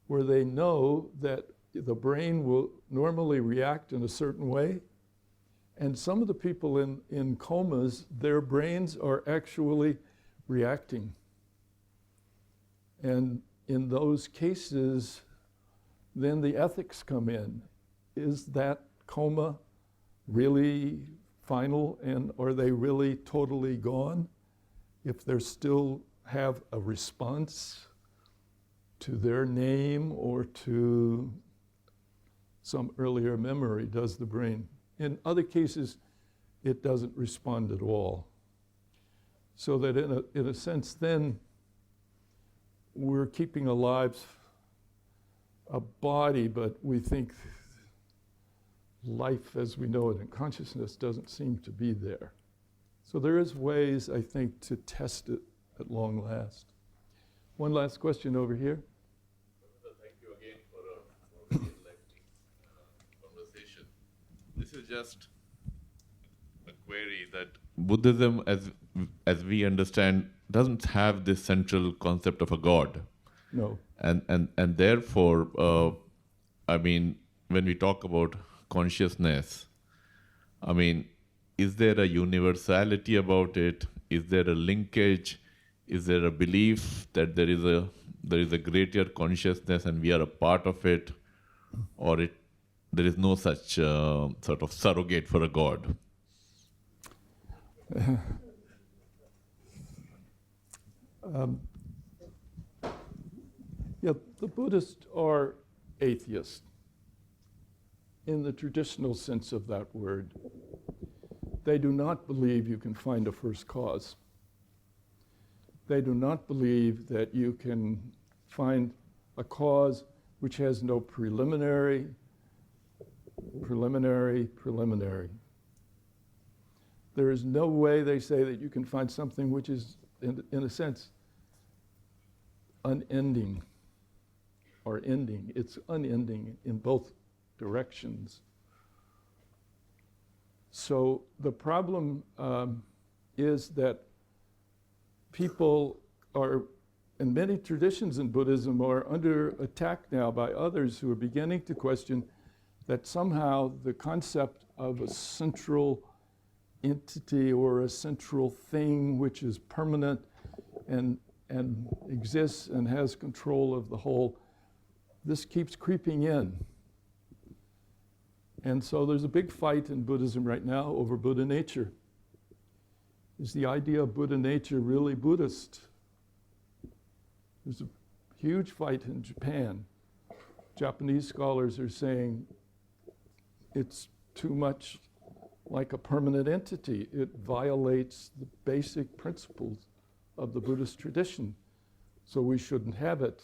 where they know that the brain will normally react in a certain way. And some of the people in comas, their brains are actually reacting. And in those cases, then the ethics come in. Is that coma really final, and are they really totally gone if they still have a response to their name or to some earlier memory? Does the brain? In other cases, it doesn't respond at all. So that in a sense then, we're keeping alive a body, but we think life as we know it in consciousness doesn't seem to be there. So there is ways, I think, to test it at long last. One last question over here. Thank you again for a very enlightening conversation. This is just a query that Buddhism, as we understand, doesn't have this central concept of a God. No. And therefore, I mean, when we talk about consciousness, I mean, is there a universality about it? Is there a linkage? Is there a belief that there is a greater consciousness and we are a part of it? Or there is no such sort of surrogate for a God? Yeah, the Buddhists are atheists in the traditional sense of that word. They do not believe you can find a first cause. They do not believe that you can find a cause which has no preliminary. There is no way, they say, that you can find something which is, in a sense, unending or ending. It's unending in both directions. So the problem is that people are, and many traditions in Buddhism are under attack now by others who are beginning to question that somehow the concept of a central entity or a central thing which is permanent and exists and has control of the whole, this keeps creeping in. And so there's a big fight in Buddhism right now over Buddha nature. Is the idea of Buddha nature really Buddhist? There's a huge fight in Japan. Japanese scholars are saying it's too much like a permanent entity. It violates the basic principles of the Buddhist tradition, so we shouldn't have it.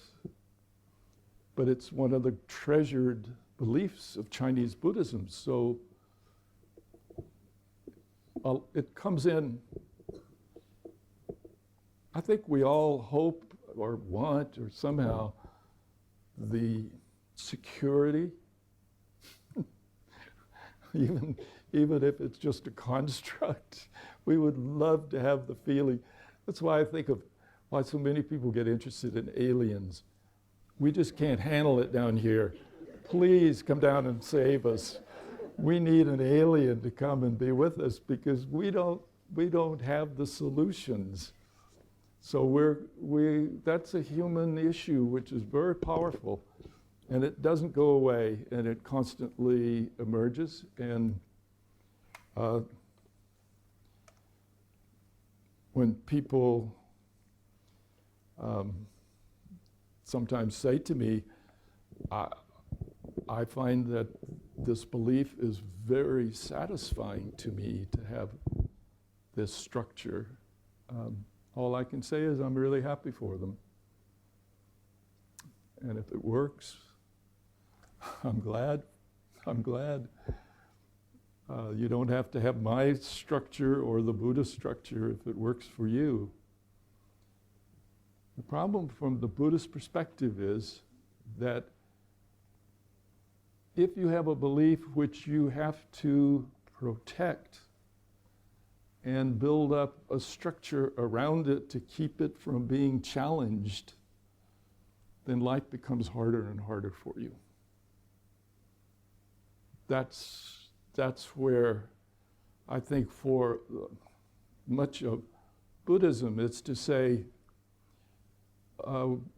But it's one of the treasured beliefs of Chinese Buddhism, so it comes in. I think we all hope or want or somehow the security, even if it's just a construct, we would love to have the feeling. That's why I think of why so many people get interested in aliens. We just can't handle it down here. Please come down and save us. We need an alien to come and be with us because we don't have the solutions. So that's a human issue which is very powerful, and it doesn't go away, and it constantly emerges. And when people sometimes say to me, I find that this belief is very satisfying to me to have this structure. All I can say is I'm really happy for them. And if it works, I'm glad. I'm glad. You don't have to have my structure or the Buddhist structure if it works for you. The problem from the Buddhist perspective is that if you have a belief which you have to protect and build up a structure around it to keep it from being challenged, then life becomes harder and harder for you. That's where I think for much of Buddhism, it's to say,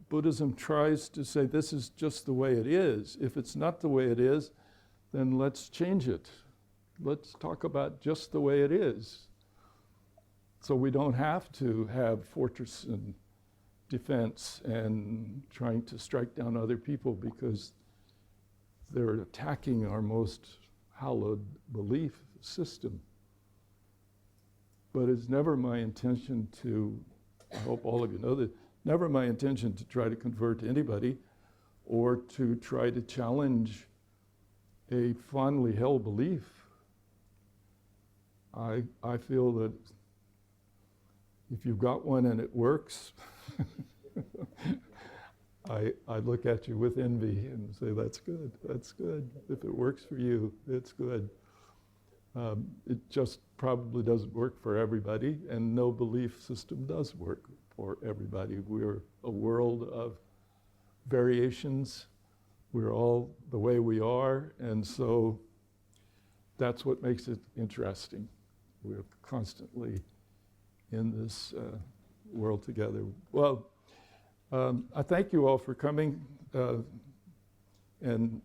Buddhism tries to say this is just the way it is. If it's not the way it is, then let's change it. Let's talk about just the way it is. So we don't have to have fortress and defense and trying to strike down other people because they're attacking our most hallowed belief system. But it's never my intention to, I hope all of you know that, never my intention to try to convert anybody or to try to challenge a fondly held belief. I feel that if you've got one and it works, I look at you with envy and say, that's good, that's good. If it works for you, it's good. It just probably doesn't work for everybody, and no belief system does work for everybody. We're a world of variations. We're all the way we are, and so that's what makes it interesting. We're constantly in this world together. Well, I thank you all for coming and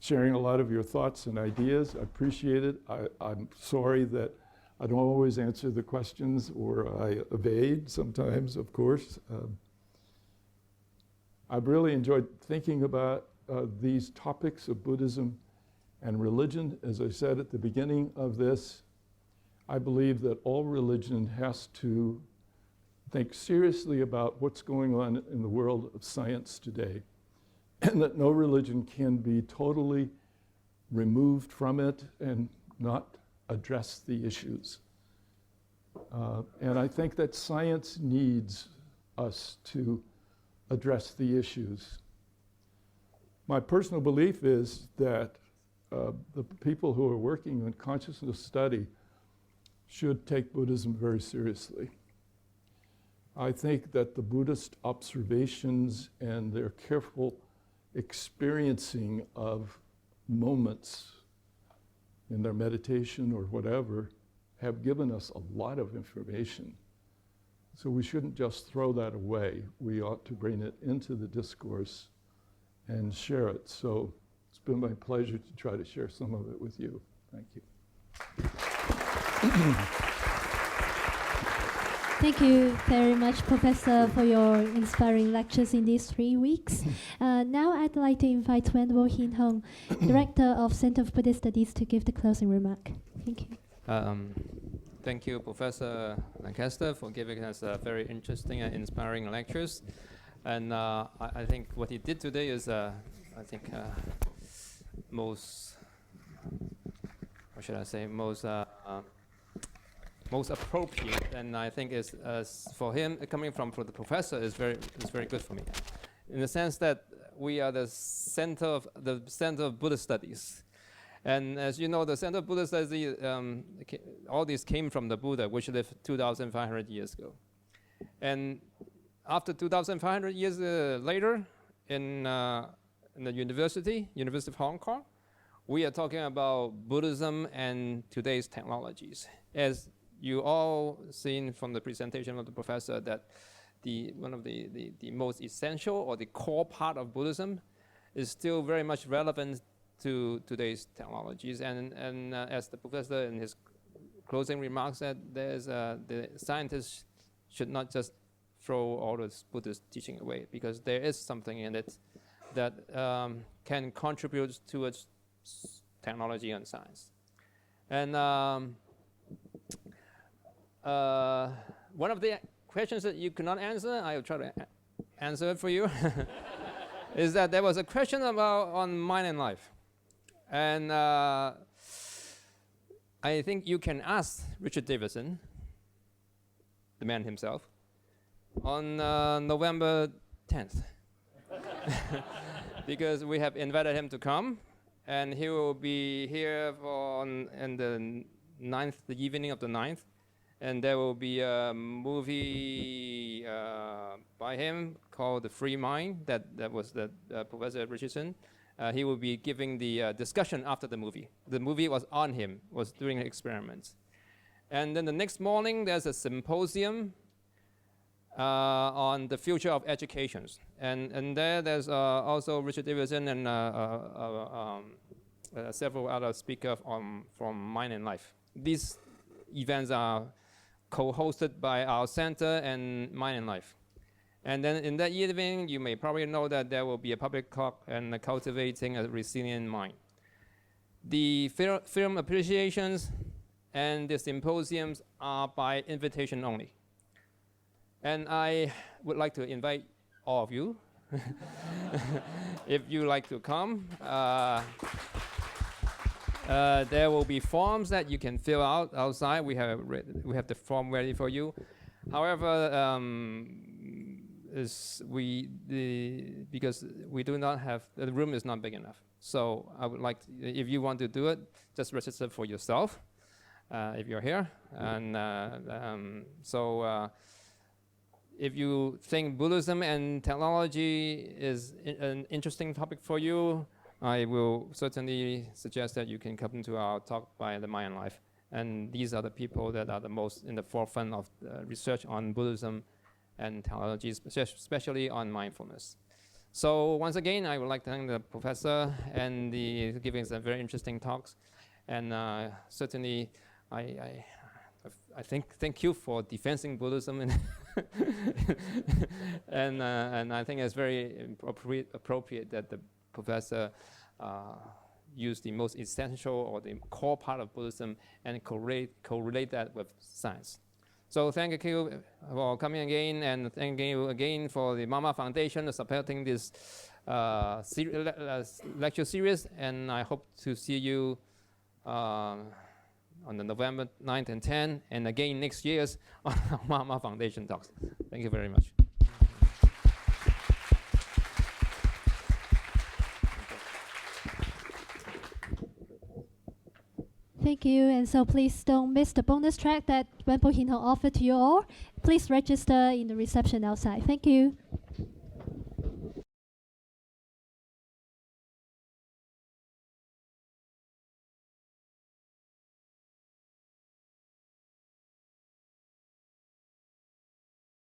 sharing a lot of your thoughts and ideas. I appreciate it. I'm sorry that I don't always answer the questions, or I evade sometimes, of course. I've really enjoyed thinking about these topics of Buddhism and religion. As I said at the beginning of this, I believe that all religion has to think seriously about what's going on in the world of science today, and that no religion can be totally removed from it and not address the issues. And I think that science needs us to address the issues. My personal belief is that the people who are working on consciousness study should take Buddhism very seriously. I think that the Buddhist observations and their careful experiencing of moments in their meditation or whatever have given us a lot of information. So we shouldn't just throw that away. We ought to bring it into the discourse and share it. So it's been my pleasure to try to share some of it with you. Thank you. Thank you very much, Professor, for your inspiring lectures in these 3 weeks. Now I'd like to invite Venerable Hin Hong, Director of Center for Buddhist Studies, to give the closing remark. Thank you. Thank you, Professor Lancaster, for giving us very interesting and inspiring lectures. And I think what he did today is, most, what should I say, most appropriate, and I think is for him coming from the professor is very good for me, in the sense that we are the center of Buddhist studies, and as you know, the center of Buddhist studies, all this came from the Buddha, which lived 2,500 years ago, and after 2,500 years later, in the University of Hong Kong, we are talking about Buddhism and today's technologies. As you all seen from the presentation of the professor, that one of the most essential or the core part of Buddhism is still very much relevant to today's technologies. And as the professor in his closing remarks said, the scientists should not just throw all this Buddhist teaching away, because there is something in it that can contribute towards technology and science. And one of the questions that you cannot answer, I will try to answer it for you, is that there was a question on mind and life. And I think you can ask Richard Davidson, the man himself, on November 10th. Because we have invited him to come, and he will be here in the 9th, the evening of the 9th, and there will be a movie by him called The Free Mind, that was Professor Richardson. He will be giving the discussion after the movie. The movie was on him, was doing experiments. And then the next morning, there's a symposium on the future of education. And there's also Richard Davidson and several other speakers from Mind and Life. These events are co-hosted by our center and Mind and Life. And then in that evening, you may probably know that there will be a public talk on cultivating a resilient mind. The film appreciations and the symposiums are by invitation only. And I would like to invite all of you, if you like to come. There will be forms that you can fill out outside. We have the form ready for you. However, because we do not have, the room is not big enough. So I would like to, if you want to do it, just register for yourself if you're here. And if you think Buddhism and technology is an interesting topic for you, I will certainly suggest that you can come to our talk by the Mind and Life. And these are the people that are the most in the forefront of research on Buddhism and technology, especially on mindfulness. So once again, I would like to thank the professor and giving some very interesting talks. And certainly, I thank you for defending Buddhism, and I think it's very appropriate that the professor use the most essential or the core part of Buddhism and correlate that with science. So thank you for coming again, and thank you again for the Mama Foundation supporting this lecture series, and I hope to see you on the November 9th and 10th, and again next year's Mama Foundation talks. Thank you very much. Thank you, and so please don't miss the bonus track that Wen Po Hin Ho offered to you all. Please register in the reception outside. Thank you.